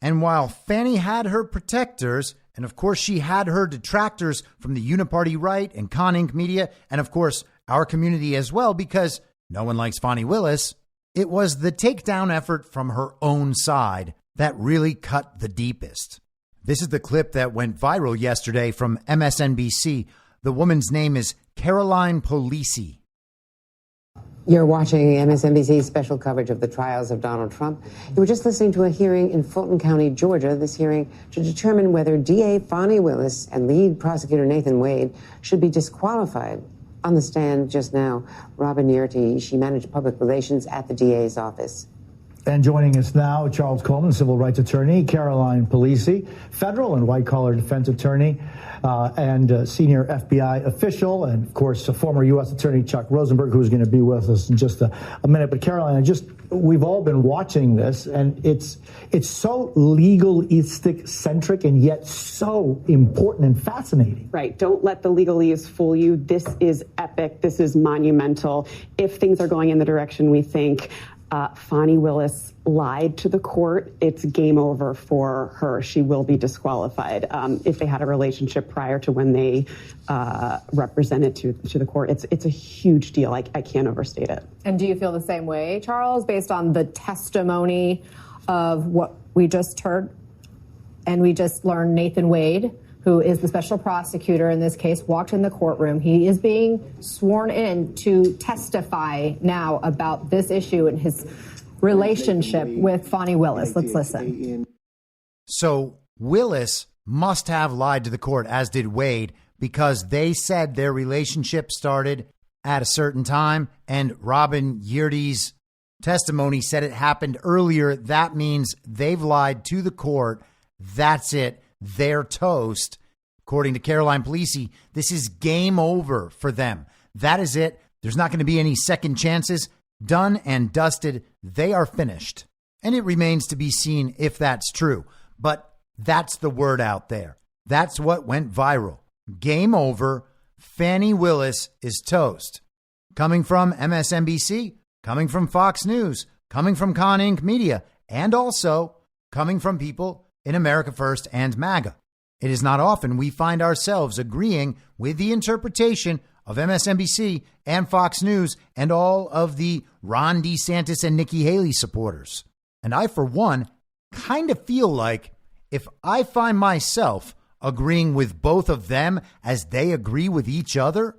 And while Fani had her protectors, and of course she had her detractors from the Uniparty right and Con Inc. media, and of course our community as well, because no one likes Fani Willis, it was the takedown effort from her own side that really cut the deepest. This is the clip that went viral yesterday from MSNBC. The woman's name is Caroline Polisi. You're watching MSNBC's special coverage of the trials of Donald Trump. You were just listening to a hearing in Fulton County, Georgia, this hearing to determine whether DA Fani Willis and lead prosecutor Nathan Wade should be disqualified. On the stand just now, Robin Yerty, she managed public relations at the DA's office. And joining us now, Charles Coleman, civil rights attorney, Caroline Polisi, federal and white-collar defense attorney, and senior FBI official, and, of course, former U.S. Attorney Chuck Rosenberg, who's going to be with us in just a minute. But, Caroline, we've all been watching this, and it's so legalistic-centric and yet so important and fascinating. Right. Don't let the legalese fool you. This is epic. This is monumental. If things are going in the direction we think, Fani Willis lied to the court. It's game over for her. She will be disqualified. If they had a relationship prior to when they represented to the court, it's a huge deal. I can't overstate it. And do you feel the same way, Charles, based on the testimony of what we just heard? And we just learned Nathan Wade, who is the special prosecutor in this case, walked in the courtroom. He is being sworn in to testify now about this issue and his relationship with Fani Willis. Let's listen. So Willis must have lied to the court, as did Wade, because they said their relationship started at a certain time, and Robin Yerty's testimony said it happened earlier. That means they've lied to the court. That's it. They're toast. According to Caroline Polisi, this is game over for them. That is it. There's not going to be any second chances. Done and dusted. They are finished. And it remains to be seen if that's true. But that's the word out there. That's what went viral. Game over. Fani Willis is toast. Coming from MSNBC, coming from Fox News, coming from Con Inc. Media, and also coming from people in America First and MAGA. It is not often we find ourselves agreeing with the interpretation of MSNBC and Fox News and all of the Ron DeSantis and Nikki Haley supporters. And I, for one, kind of feel like if I find myself agreeing with both of them as they agree with each other,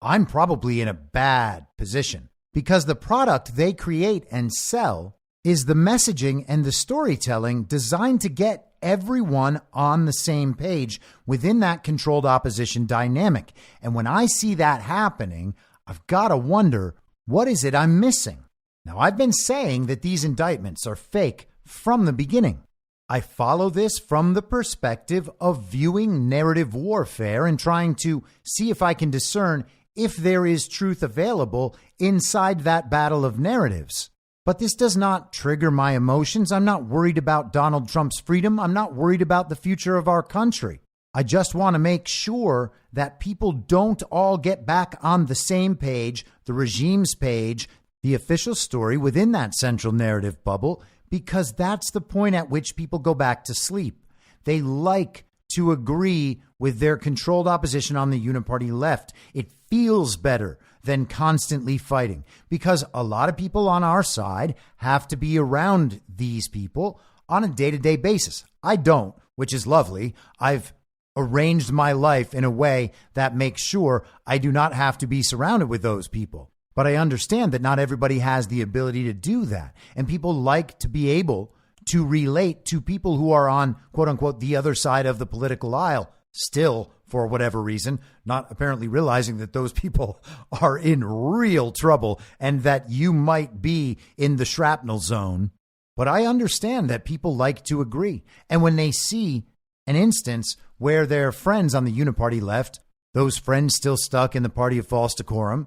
I'm probably in a bad position, because the product they create and sell is the messaging and the storytelling designed to get everyone on the same page within that controlled opposition dynamic. And when I see that happening, I've got to wonder, what is it I'm missing? Now, I've been saying that these indictments are fake from the beginning. I follow this from the perspective of viewing narrative warfare and trying to see if I can discern if there is truth available inside that battle of narratives. But this does not trigger my emotions. I'm not worried about Donald Trump's freedom. I'm not worried about the future of our country. I just want to make sure that people don't all get back on the same page, the regime's page, the official story within that central narrative bubble, because that's the point at which people go back to sleep. They like to agree with their controlled opposition on the Uniparty left. It feels better than constantly fighting, because a lot of people on our side have to be around these people on a day-to-day basis. I don't, which is lovely. I've arranged my life in a way that makes sure I do not have to be surrounded with those people. But I understand that not everybody has the ability to do that. And people like to be able to relate to people who are on, quote unquote, the other side of the political aisle still, for whatever reason, not apparently realizing that those people are in real trouble and that you might be in the shrapnel zone. But I understand that people like to agree. And when they see an instance where their friends on the Uniparty left, those friends still stuck in the party of false decorum,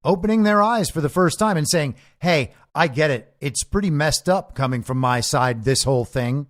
opening their eyes for the first time and saying, hey, I get it. It's pretty messed up coming from my side, this whole thing.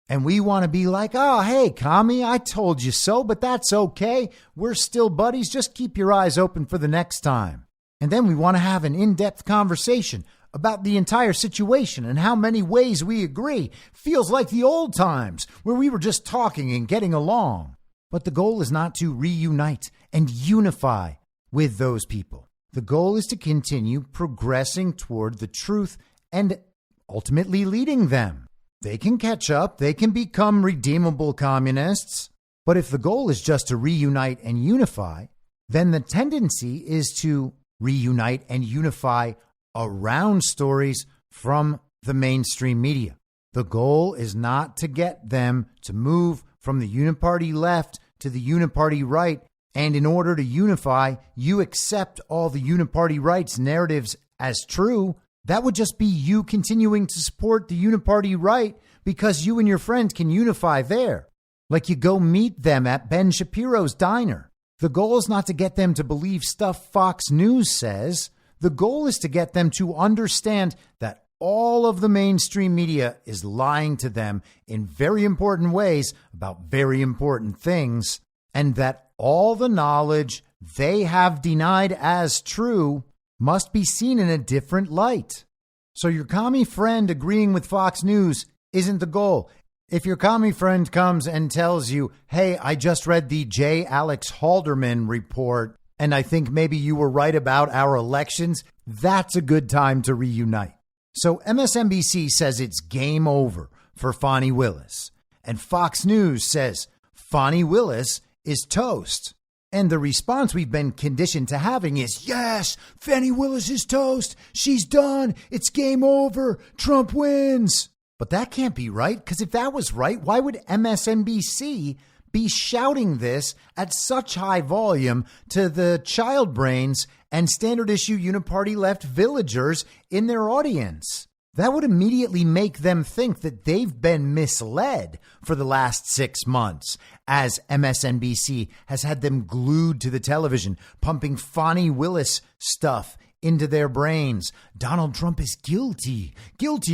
And we want to be like, oh, hey, commie, I told you so, but that's okay. We're still buddies. Just keep your eyes open for the next time. And then we want to have an in-depth conversation about the entire situation and how many ways we agree. Feels like the old times where we were just talking and getting along. But the goal is not to reunite and unify with those people. The goal is to continue progressing toward the truth and ultimately leading them. They can catch up. They can become redeemable communists. But if the goal is just to reunite and unify, then the tendency is to reunite and unify around stories from the mainstream media. The goal is not to get them to move from the Uniparty left to the Uniparty right. And in order to unify, you accept all the Uniparty right's narratives as true. That would just be you continuing to support the Uniparty right because you and your friends can unify there. Like you go meet them at Ben Shapiro's diner. The goal is not to get them to believe stuff Fox News says. The goal is to get them to understand that all of the mainstream media is lying to them in very important ways about very important things, and that all the knowledge they have denied as true must be seen in a different light. So your commie friend agreeing with Fox News isn't the goal. If your commie friend comes and tells you, hey, I just read the J. Alex Halderman report, and I think maybe you were right about our elections, that's a good time to reunite. So MSNBC says it's game over for Fani Willis. And Fox News says Fani Willis is toast. And the response we've been conditioned to having is, yes, Fani Willis is toast. She's done. It's game over. Trump wins. But that can't be right, because if that was right, why would MSNBC be shouting this at such high volume to the child brains and standard issue Uniparty left villagers in their audience? That would immediately make them think that they've been misled for the last 6 months, as MSNBC has had them glued to the television, pumping Fani Willis stuff into their brains. Donald Trump is guilty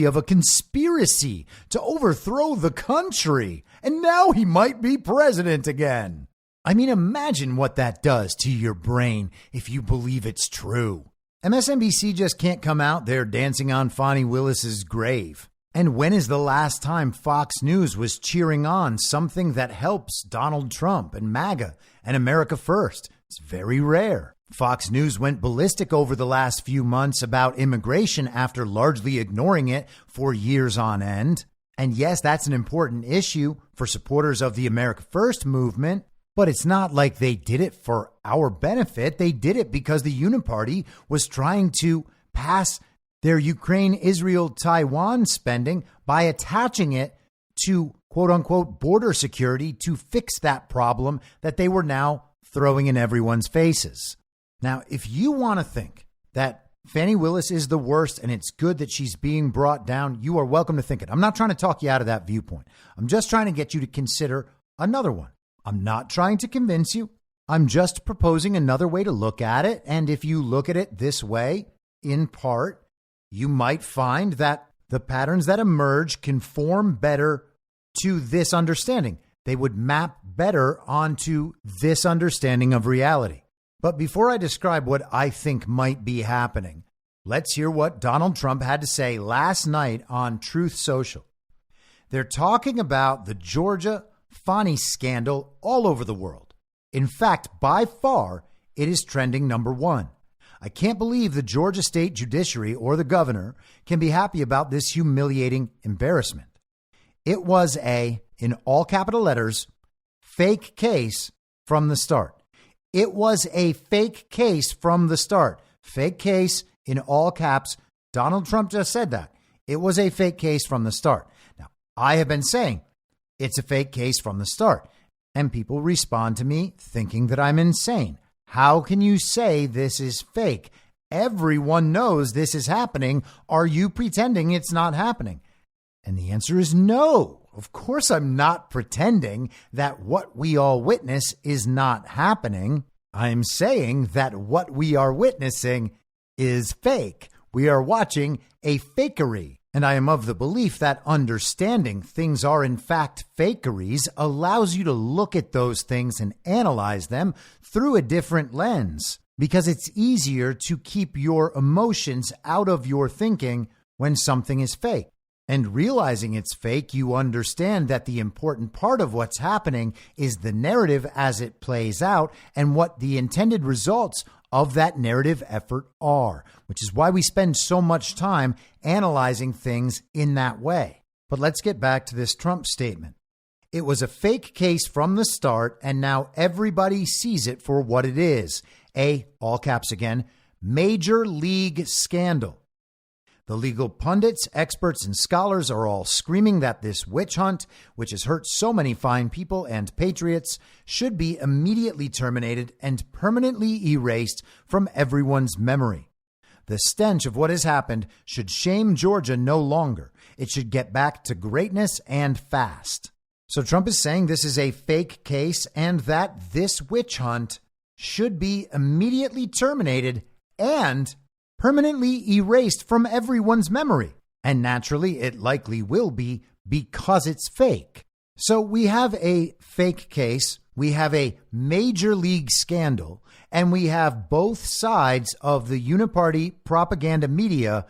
of a conspiracy to overthrow the country, and now he might be president again. I mean, imagine what that does to your brain if you believe it's true. MSNBC just can't come out there dancing on Fani Willis's grave. And when is the last time Fox News was cheering on something that helps Donald Trump and MAGA and America First? It's very rare. Fox News went ballistic over the last few months about immigration after largely ignoring it for years on end. And yes, that's an important issue for supporters of the America First movement, but it's not like they did it for our benefit. They did it because the Uniparty was trying to pass their Ukraine, Israel, Taiwan spending by attaching it to quote unquote border security to fix that problem that they were now throwing in everyone's faces. Now, if you want to think that Fani Willis is the worst and it's good that she's being brought down, you are welcome to think it. I'm not trying to talk you out of that viewpoint. I'm just trying to get you to consider another one. I'm not trying to convince you. I'm just proposing another way to look at it. And if you look at it this way, in part, you might find that the patterns that emerge conform better to this understanding. They would map better onto this understanding of reality. But before I describe what I think might be happening, let's hear what Donald Trump had to say last night on Truth Social. They're talking about the Georgia Fani scandal all over the world. In fact, by far, it is trending number one. I can't believe the Georgia state judiciary or the governor can be happy about this humiliating embarrassment. It was a, in all capital letters, fake case from the start. It was a fake case from the start. Fake case in all caps. Donald Trump just said that. It was a fake case from the start. Now, I have been saying it's a fake case from the start. And people respond to me thinking that I'm insane. How can you say this is fake? Everyone knows this is happening. Are you pretending it's not happening? And the answer is no. Of course, I'm not pretending that what we all witness is not happening. I'm saying that what we are witnessing is fake. We are watching a fakery. And I am of the belief that understanding things are in fact fakeries allows you to look at those things and analyze them through a different lens, because it's easier to keep your emotions out of your thinking when something is fake. And realizing it's fake, you understand that the important part of what's happening is the narrative as it plays out and what the intended results of that narrative effort are, which is why we spend so much time analyzing things in that way. But let's get back to this Trump statement. It was a fake case from the start, and now everybody sees it for what it is. All caps again, major league scandal. The legal pundits, experts, and scholars are all screaming that this witch hunt, which has hurt so many fine people and patriots, should be immediately terminated and permanently erased from everyone's memory. The stench of what has happened should shame Georgia no longer. It should get back to greatness and fast. So Trump is saying this is a fake case and that this witch hunt should be immediately terminated and permanently erased from everyone's memory. And naturally, it likely will be because it's fake. So we have a fake case, we have a major league scandal, and we have both sides of the Uniparty propaganda media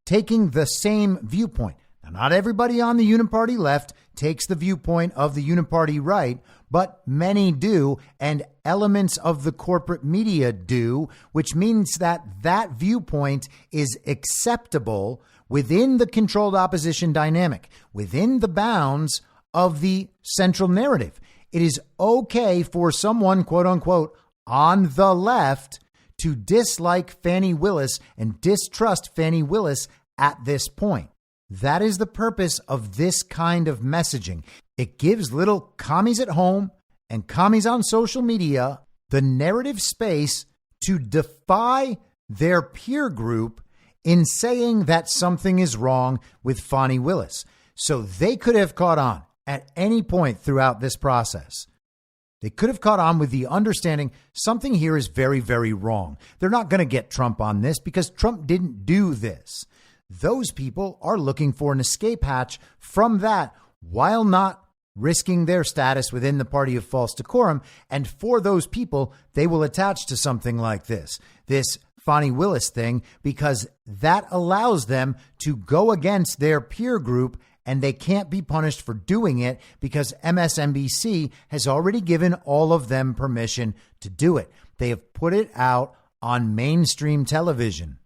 taking the same viewpoint. Now, not everybody on the Uniparty left takes the viewpoint of the Uniparty right, but many do, and elements of the corporate media do, which means that that viewpoint is acceptable within the controlled opposition dynamic, within the bounds of the central narrative. It is okay for someone, quote unquote, on the left to dislike Fani Willis and distrust Fani Willis at this point. That is the purpose of this kind of messaging. It gives little commies at home and commies on social media the narrative space to defy their peer group in saying that something is wrong with Fani Willis. So they could have caught on at any point throughout this process. They could have caught on with the understanding something here is very, very wrong. They're not going to get Trump on this because Trump didn't do this. Those people are looking for an escape hatch from that while not risking their status within the party of false decorum. And for those people, they will attach to something like this Fani Willis thing, because that allows them to go against their peer group, and they can't be punished for doing it because MSNBC has already given all of them permission to do it. They have put it out on mainstream television.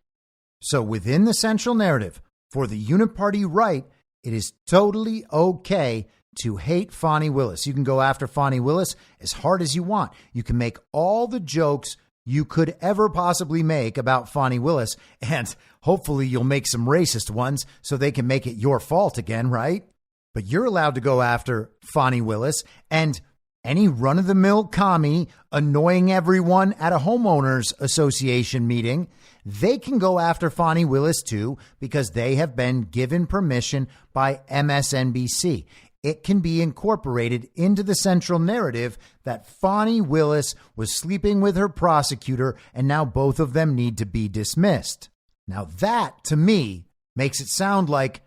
So within the central narrative, for the Uniparty right, it is totally okay to hate Fani Willis. You can go after Fani Willis as hard as you want. You can make all the jokes you could ever possibly make about Fani Willis, and hopefully you'll make some racist ones so they can make it your fault again, right? But you're allowed to go after Fani Willis and any run-of-the-mill commie annoying everyone at a homeowners association meeting. They can go after Fani Willis too because they have been given permission by MSNBC. It can be incorporated into the central narrative that Fani Willis was sleeping with her prosecutor and now both of them need to be dismissed. Now that, to me, makes it sound like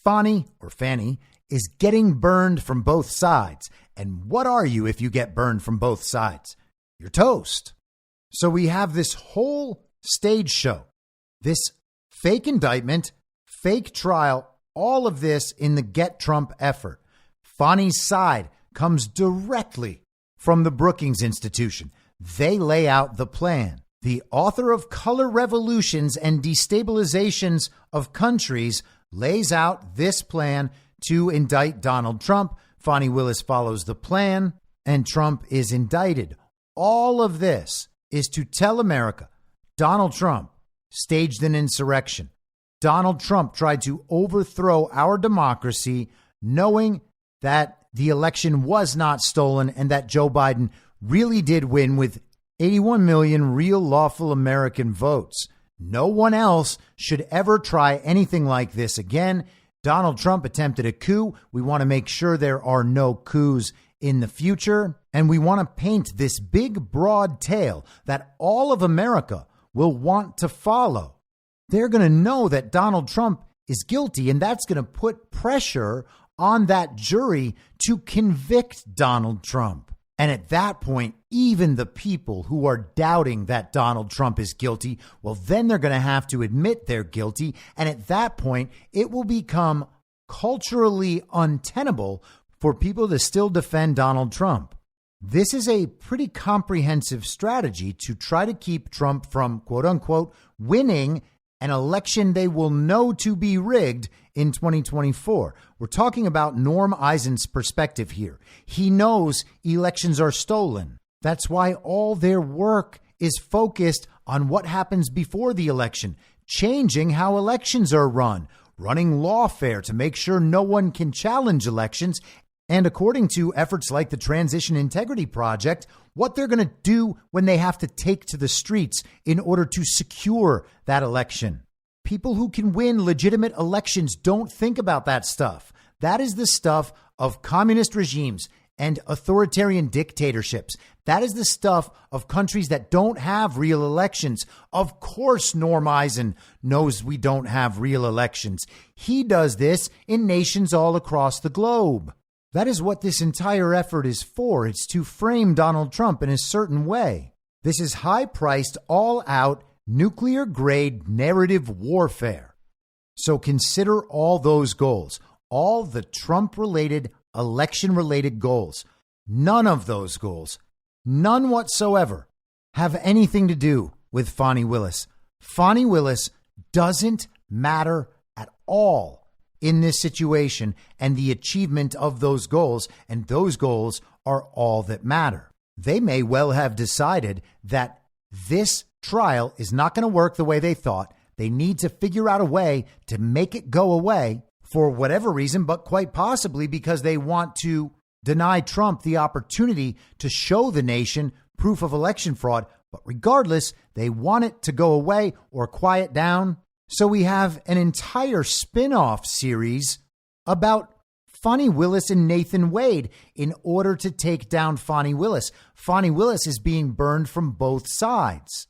Fani is getting burned from both sides. And what are you if you get burned from both sides? You're toast. So we have this whole stage show, this fake indictment, fake trial, all of this in the Get Trump effort. Fani's side comes directly from the Brookings Institution. They lay out the plan. The author of Color Revolutions and Destabilizations of Countries lays out this plan to indict Donald Trump. Fani Willis follows the plan, and Trump is indicted. All of this is to tell America Donald Trump staged an insurrection. Donald Trump tried to overthrow our democracy, knowing that the election was not stolen and that Joe Biden really did win with 81 million real lawful American votes. No one else should ever try anything like this again. Donald Trump attempted a coup. We want to make sure there are no coups in the future. And we want to paint this big, broad tale that all of America will want to follow. They're going to know that Donald Trump is guilty, and that's going to put pressure on that jury to convict Donald Trump. And at that point, even the people who are doubting that Donald Trump is guilty, well, then they're going to have to admit they're guilty. And at that point, it will become culturally untenable for people to still defend Donald Trump. This is a pretty comprehensive strategy to try to keep Trump from, quote unquote, winning an election they will know to be rigged in 2024. We're talking about Norm Eisen's perspective here. He knows elections are stolen. That's why all their work is focused on what happens before the election, changing how elections are run, running lawfare to make sure no one can challenge elections, and according to efforts like the Transition Integrity Project, what they're going to do when they have to take to the streets in order to secure that election. People who can win legitimate elections don't think about that stuff. That is the stuff of communist regimes and authoritarian dictatorships. That is the stuff of countries that don't have real elections. Of course, Norm Eisen knows we don't have real elections. He does this in nations all across the globe. That is what this entire effort is for. It's to frame Donald Trump in a certain way. This is high-priced, all-out, nuclear-grade narrative warfare. So consider all those goals, all the Trump-related, election-related goals. None of those goals, none whatsoever, have anything to do with Fani Willis. Fani Willis doesn't matter at all in this situation and the achievement of those goals, and those goals are all that matter. They may well have decided that this trial is not going to work the way they thought. They need to figure out a way to make it go away for whatever reason, but quite possibly because they want to deny Trump the opportunity to show the nation proof of election fraud. But regardless, they want it to go away or quiet down. So we have an entire spin-off series about Fani Willis and Nathan Wade in order to take down Fani Willis. Fani Willis is being burned from both sides.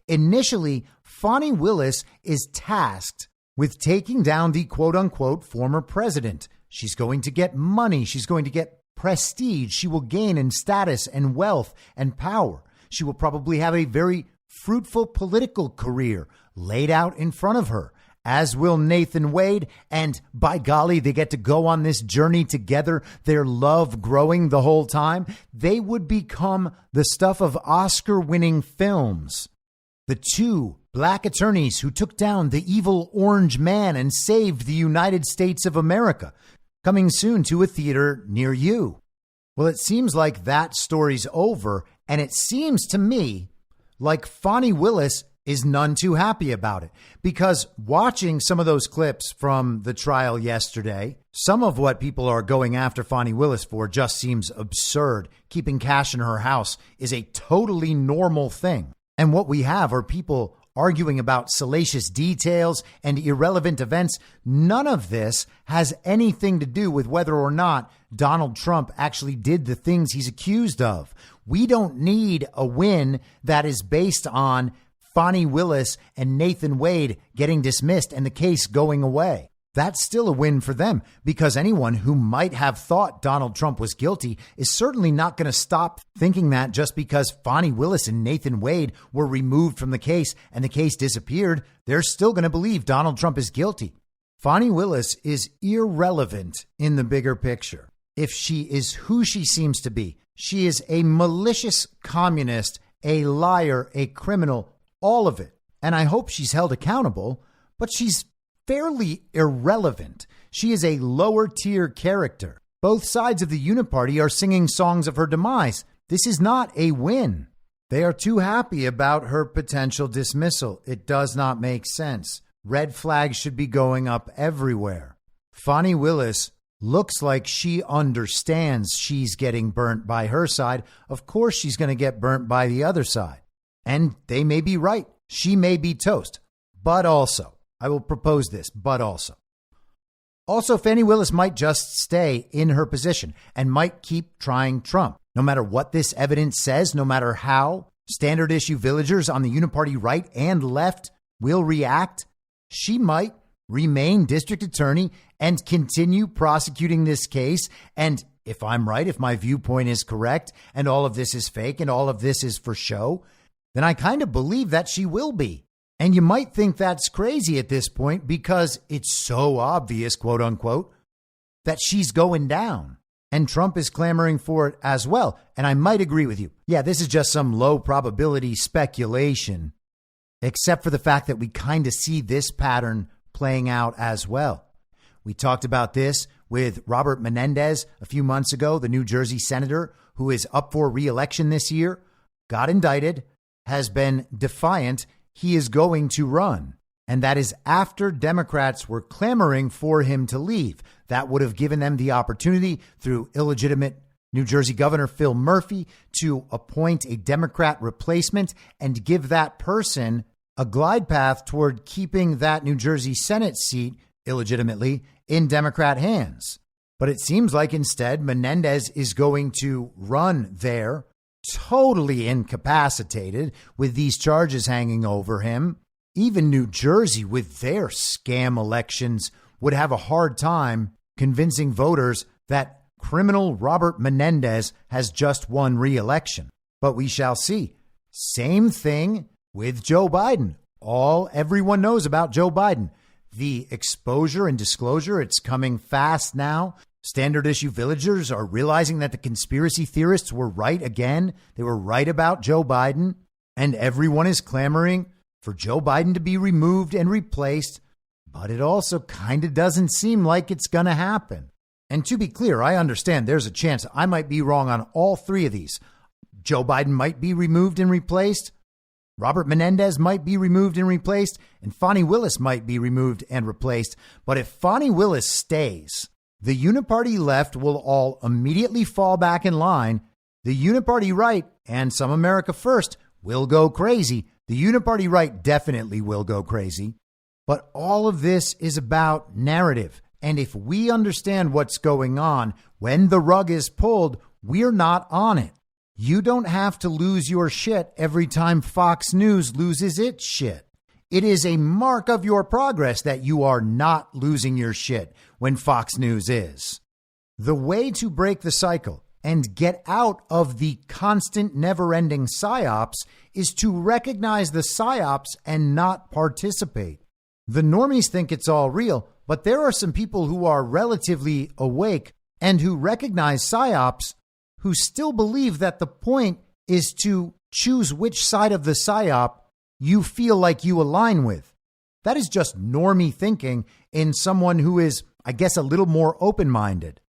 Initially, Fani Willis is tasked with taking down the quote-unquote former president. She's going to get money. She's going to get prestige. She will gain in status and wealth and power. She will probably have a very fruitful political career laid out in front of her, as will Nathan Wade. And by golly, they get to go on this journey together, their love growing the whole time. They would become the stuff of Oscar-winning films. The two black attorneys who took down the evil orange man and saved the United States of America, coming soon to a theater near you. Well, it seems like that story's over, and it seems to me like Fani Willis is none too happy about it, because watching some of those clips from the trial yesterday, some of what people are going after Fani Willis for just seems absurd. Keeping cash in her house is a totally normal thing. And what we have are people arguing about salacious details and irrelevant events. None of this has anything to do with whether or not Donald Trump actually did the things he's accused of. We don't need a win that is based on Fani Willis and Nathan Wade getting dismissed and the case going away. That's still a win for them, because anyone who might have thought Donald Trump was guilty is certainly not going to stop thinking that just because Fani Willis and Nathan Wade were removed from the case and the case disappeared. They're still going to believe Donald Trump is guilty. Fani Willis is irrelevant in the bigger picture. If she is who she seems to be, she is a malicious communist, a liar, a criminal, all of it. And I hope she's held accountable, but she's fairly irrelevant. She is a lower tier character. Both sides of the Uniparty are singing songs of her demise. This is not a win. They are too happy about her potential dismissal. It does not make sense. Red flags should be going up everywhere. Fani Willis looks like she understands she's getting burnt by her side. Of course, she's going to get burnt by the other side. And they may be right. She may be toast. But also, I will propose this, but also, Fani Willis might just stay in her position and might keep trying Trump. No matter what this evidence says, no matter how standard issue villagers on the Uniparty right and left will react, she might remain district attorney and continue prosecuting this case. And if I'm right, if my viewpoint is correct and all of this is fake and all of this is for show, then I kind of believe that she will be. And you might think that's crazy at this point because it's so obvious, quote unquote, that she's going down. And Trump is clamoring for it as well. And I might agree with you. Yeah, this is just some low probability speculation, except for the fact that we kind of see this pattern playing out as well. We talked about this with Robert Menendez a few months ago, the New Jersey senator who is up for re-election this year, got indicted, has been defiant. He is going to run. And that is after Democrats were clamoring for him to leave. That would have given them the opportunity through illegitimate New Jersey Governor Phil Murphy to appoint a Democrat replacement and give that person a glide path toward keeping that New Jersey Senate seat illegitimately in Democrat hands. But it seems like instead Menendez is going to run there, totally incapacitated with these charges hanging over him. Even New Jersey, with their scam elections, would have a hard time convincing voters that criminal Robert Menendez has just won re-election. But we shall see. Same thing with Joe Biden. Everyone knows about Joe Biden. The exposure and disclosure, it's coming fast now. Standard issue villagers are realizing that the conspiracy theorists were right again. They were right about Joe Biden. And everyone is clamoring for Joe Biden to be removed and replaced. But it also kind of doesn't seem like it's going to happen. And to be clear, I understand there's a chance I might be wrong on all three of these. Joe Biden might be removed and replaced. Robert Menendez might be removed and replaced. And Fani Willis might be removed and replaced. But if Fani Willis stays, the Uniparty left will all immediately fall back in line. The Uniparty right and some America First will go crazy. The Uniparty right definitely will go crazy. But all of this is about narrative. And if we understand what's going on, when the rug is pulled, we're not on it. You don't have to lose your shit every time Fox News loses its shit. It is a mark of your progress that you are not losing your shit when Fox News is. The way to break the cycle and get out of the constant never-ending psyops is to recognize the psyops and not participate. The normies think it's all real, but there are some people who are relatively awake and who recognize psyops who still believe that the point is to choose which side of the psyop you feel like you align with. That is just normie thinking in someone who is, I guess, a little more open-minded.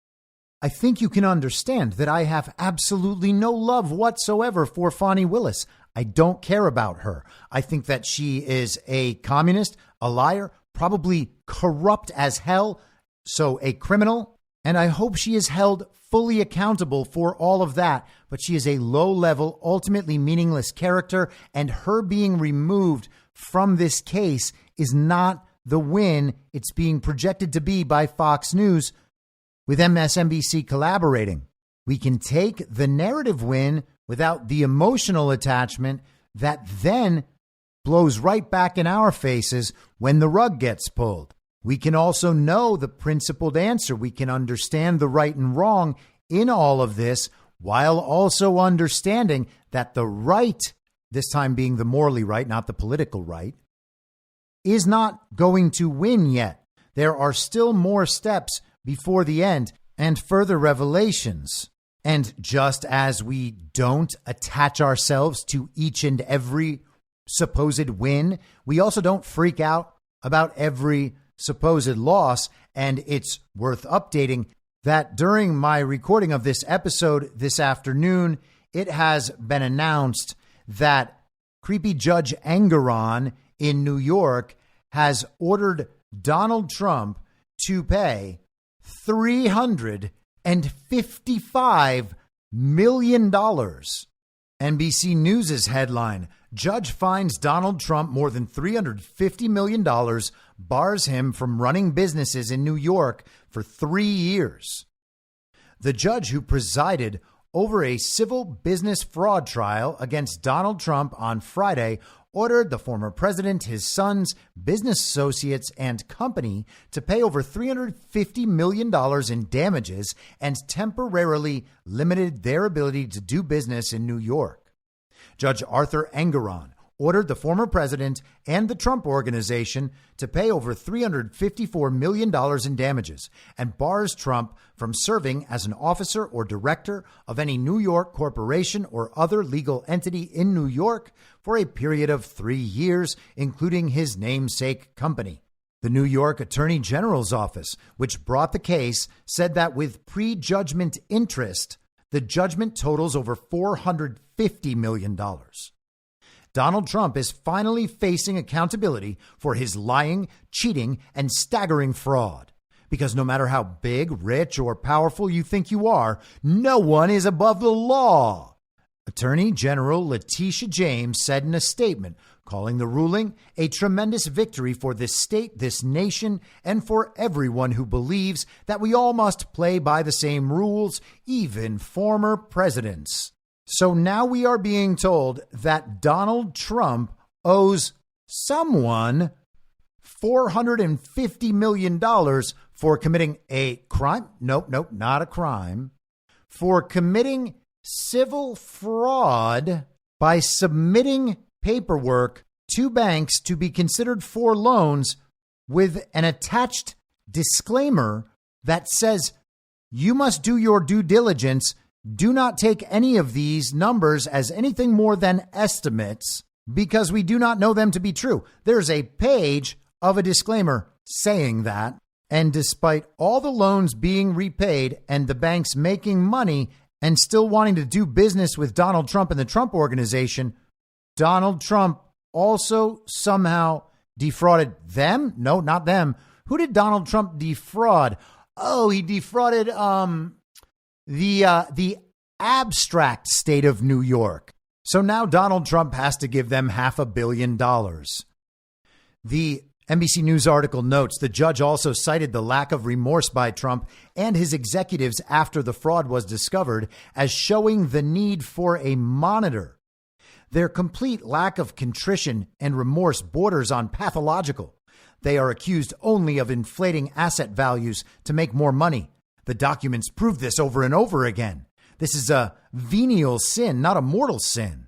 I think you can understand that I have absolutely no love whatsoever for Fani Willis. I don't care about her. I think that she is a communist, a liar, probably corrupt as hell, so a criminal, and I hope she is held fully accountable for all of that. But she is a low-level, ultimately meaningless character, and her being removed from this case is not the win it's being projected to be by Fox News with MSNBC collaborating. We can take the narrative win without the emotional attachment that then blows right back in our faces when the rug gets pulled. We can also know the principled answer. We can understand the right and wrong in all of this while also understanding that the right, this time being the morally right, not the political right, is not going to win yet. There are still more steps before the end and further revelations. And just as we don't attach ourselves to each and every supposed win, we also don't freak out about every supposed loss. And it's worth updating that during my recording of this episode this afternoon, it has been announced that creepy Judge Engoron in New York has ordered Donald Trump to pay $355 million. NBC News' headline: Judge finds Donald Trump more than $350 million, bars him from running businesses in New York for 3 years. The judge who presided over a civil business fraud trial against Donald Trump on Friday ordered the former president, his sons, business associates, and company to pay over $350 million in damages and temporarily limited their ability to do business in New York. Judge Arthur Engoron ordered the former president and the Trump Organization to pay over $354 million in damages and bars Trump from serving as an officer or director of any New York corporation or other legal entity in New York for a period of 3 years, including his namesake company. The New York Attorney General's office, which brought the case, said that with prejudgment interest, the judgment totals over $450 million. Donald Trump is finally facing accountability for his lying, cheating, and staggering fraud. Because no matter how big, rich, or powerful you think you are, no one is above the law. Attorney General Letitia James said in a statement, calling the ruling a tremendous victory for this state, this nation, and for everyone who believes that we all must play by the same rules, even former presidents. So now we are being told that Donald Trump owes someone $450 million for committing a crime. Nope, not a crime. For committing civil fraud by submitting paperwork to banks to be considered for loans with an attached disclaimer that says you must do your due diligence. Do not take any of these numbers as anything more than estimates because we do not know them to be true. There's a page of a disclaimer saying that. And despite all the loans being repaid and the banks making money and still wanting to do business with Donald Trump and the Trump Organization, Donald Trump also somehow defrauded them. No, not them. Who did Donald Trump defraud? Oh, he defrauded the abstract state of New York. So now Donald Trump has to give them $500 million. The NBC News article notes the judge also cited the lack of remorse by Trump and his executives after the fraud was discovered as showing the need for a monitor. Their complete lack of contrition and remorse borders on pathological. They are accused only of inflating asset values to make more money. The documents prove this over and over again. This is a venial sin, not a mortal sin.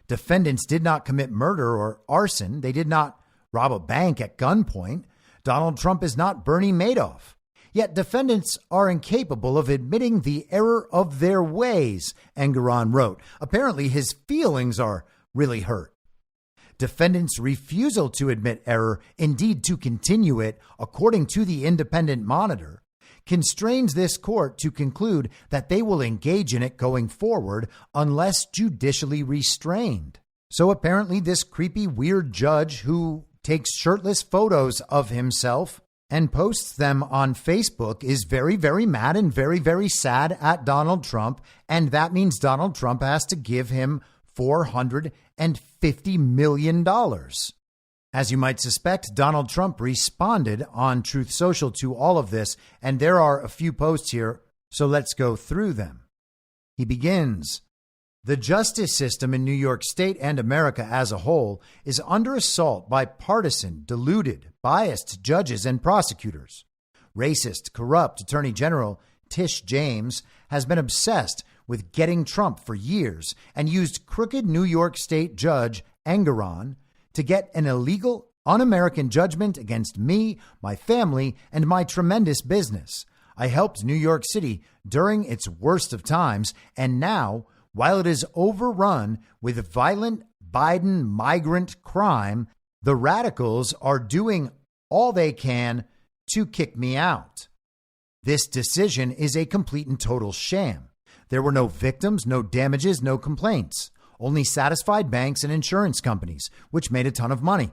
Defendants did not commit murder or arson. They did not rob a bank at gunpoint. Donald Trump is not Bernie Madoff. Yet defendants are incapable of admitting the error of their ways, Engoron wrote. Apparently his feelings are really hurt. Defendants' refusal to admit error, indeed to continue it, according to the independent monitor, constrains this court to conclude that they will engage in it going forward unless judicially restrained. So apparently this creepy, weird judge who takes shirtless photos of himself and posts them on Facebook is very, very mad and very, very sad at Donald Trump. And that means Donald Trump has to give him $450 million. As you might suspect, Donald Trump responded on Truth Social to all of this, and there are a few posts here, so let's go through them. He begins, "The justice system in New York State and America as a whole is under assault by partisan, deluded, biased judges and prosecutors. Racist, corrupt Attorney General Tish James has been obsessed with getting Trump for years and used crooked New York State Judge Engoron to get an illegal, un-American judgment against me, my family, and my tremendous business. I helped New York City during its worst of times, and now, while it is overrun with violent Biden migrant crime, the radicals are doing all they can to kick me out. This decision is a complete and total sham. There were no victims, no damages, no complaints. Only satisfied banks and insurance companies, which made a ton of money.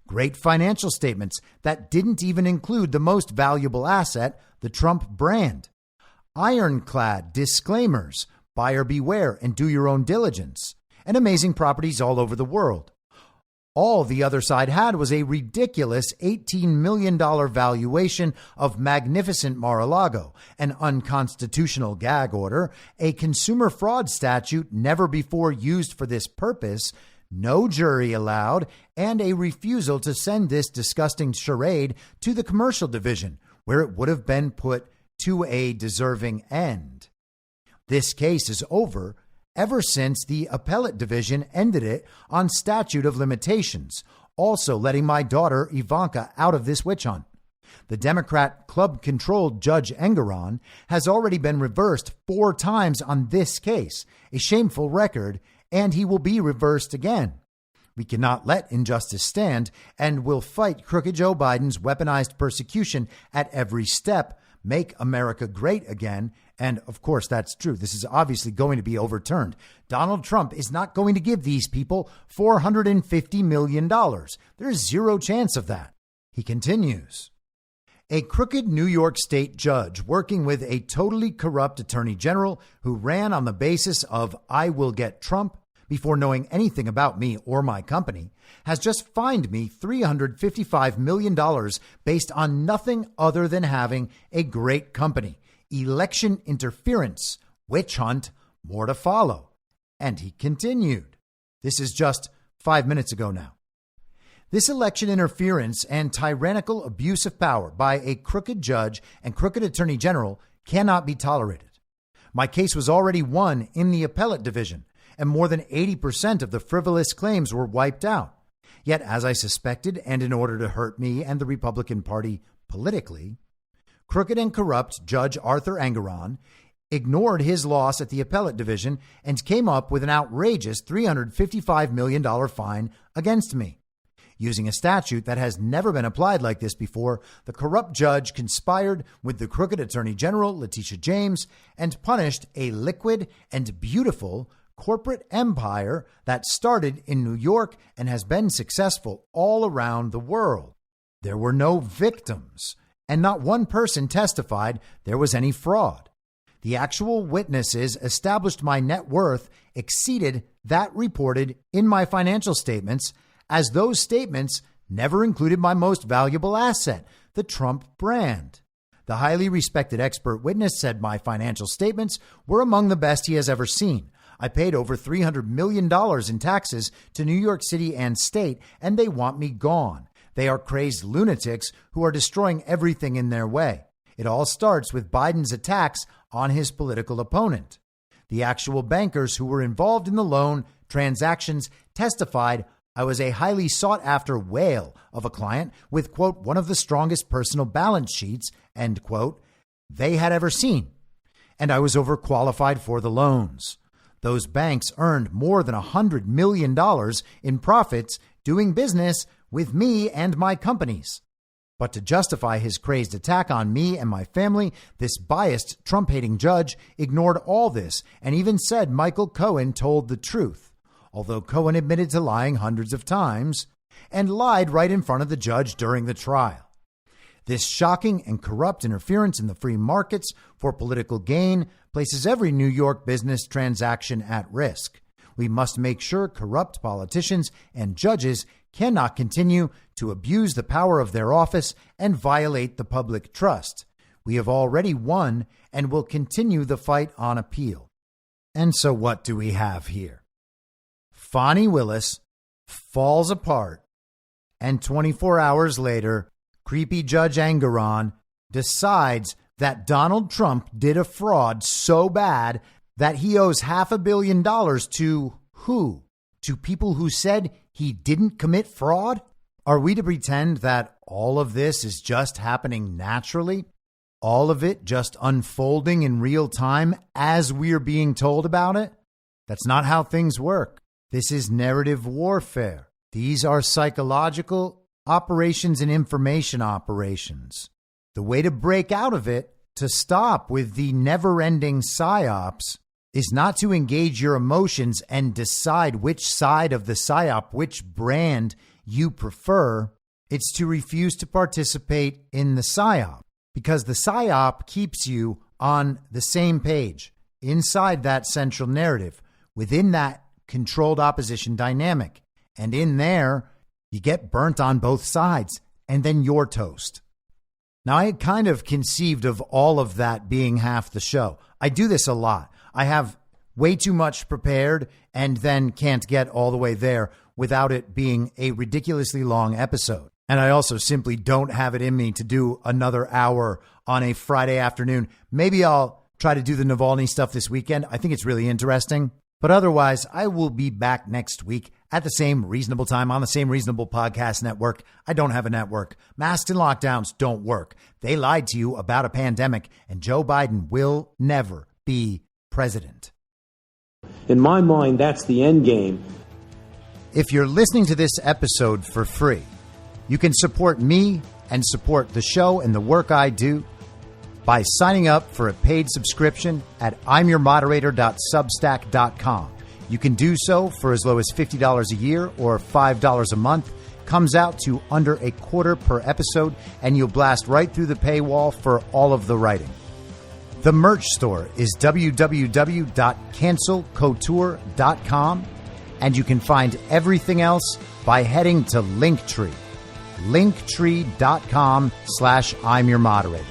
Great financial statements that didn't even include the most valuable asset, the Trump brand. Ironclad disclaimers, buyer beware and do your own diligence. And amazing properties all over the world. All the other side had was a ridiculous $18 million valuation of magnificent Mar-a-Lago, an unconstitutional gag order, a consumer fraud statute never before used for this purpose, no jury allowed, and a refusal to send this disgusting charade to the commercial division, where it would have been put to a deserving end. This case is over ever since the appellate division ended it on statute of limitations, also letting my daughter Ivanka out of this witch hunt. The Democrat club-controlled Judge Engoron has already been reversed 4 times on this case, a shameful record, and he will be reversed again. We cannot let injustice stand and will fight crooked Joe Biden's weaponized persecution at every step. Make America great again. And of course, that's true. This is obviously going to be overturned. Donald Trump is not going to give these people $450 million. There's zero chance of that. He continues. A crooked New York State judge working with a totally corrupt attorney general who ran on the basis of I will get Trump before knowing anything about me or my company has just fined me $355 million based on nothing other than having a great company. Election interference, witch hunt, more to follow. And he continued. This is just 5 minutes ago now. This election interference and tyrannical abuse of power by a crooked judge and crooked attorney general cannot be tolerated. My case was already won in the appellate division, and more than 80% of the frivolous claims were wiped out. Yet, as I suspected, and in order to hurt me and the Republican Party politically, crooked and corrupt Judge Arthur Engoron ignored his loss at the appellate division and came up with an outrageous $355 million fine against me. Using a statute that has never been applied like this before, the corrupt judge conspired with the crooked attorney general, Letitia James, and punished a liquid and beautiful corporate empire that started in New York and has been successful all around the world. There were no victims, and not one person testified there was any fraud. The actual witnesses established my net worth exceeded that reported in my financial statements, as those statements never included my most valuable asset, the Trump brand. The highly respected expert witness said my financial statements were among the best he has ever seen. I paid over $300 million in taxes to New York City and state, and they want me gone. They are crazed lunatics who are destroying everything in their way. It all starts with Biden's attacks on his political opponent. The actual bankers who were involved in the loan transactions testified I was a highly sought-after whale of a client with, quote, one of the strongest personal balance sheets, end quote, they had ever seen. And I was overqualified for the loans. Those banks earned more than $100 million in profits doing business with me and my companies. But to justify his crazed attack on me and my family, this biased Trump-hating judge ignored all this and even said Michael Cohen told the truth, although Cohen admitted to lying hundreds of times and lied right in front of the judge during the trial. This shocking and corrupt interference in the free markets for political gain places every New York business transaction at risk. We must make sure corrupt politicians and judges cannot continue to abuse the power of their office and violate the public trust. We have already won and will continue the fight on appeal. And so what do we have here? Fani Willis falls apart, and 24 hours later, creepy Judge Engoron decides that Donald Trump did a fraud so bad that he owes $500 million to who? To people who said he didn't commit fraud? Are we to pretend that all of this is just happening naturally? All of it just unfolding in real time as we're being told about it? That's not how things work. This is narrative warfare. These are psychological operations and information operations. The way to break out of it, to stop with the never-ending psyops, is not to engage your emotions and decide which side of the psyop, which brand you prefer. It's to refuse to participate in the psyop, because the psyop keeps you on the same page, inside that central narrative, within that controlled opposition dynamic. And in there, you get burnt on both sides, and then you're toast. Now, I had kind of conceived of all of that being half the show. I do this a lot. I have way too much prepared and then can't get all the way there without it being a ridiculously long episode. And I also simply don't have it in me to do another hour on a Friday afternoon. Maybe I'll try to do the Navalny stuff this weekend. I think it's really interesting. But otherwise, I will be back next week at the same reasonable time on the same reasonable podcast network. I don't have a network. Masks and lockdowns don't work. They lied to you about a pandemic, and Joe Biden will never be president. In my mind, that's the end game. if you're listening to this episode for free, you can support me and support the show and the work I do by signing up for a paid subscription at imyourmoderator.substack.com. You can do so for as low as $50 a year or $5 a month. Comes out to under a quarter per episode, and you'll blast right through the paywall for all of the writing. The merch store is www.cancelcouture.com, and you can find everything else by heading to Linktree. Linktree.com/I'mYourModerator.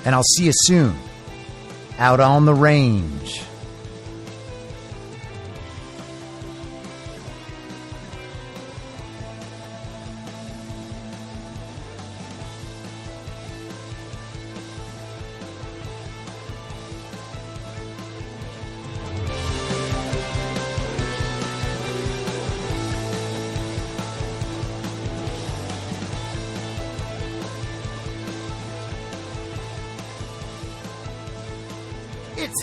And I'll see you soon out on the range. It's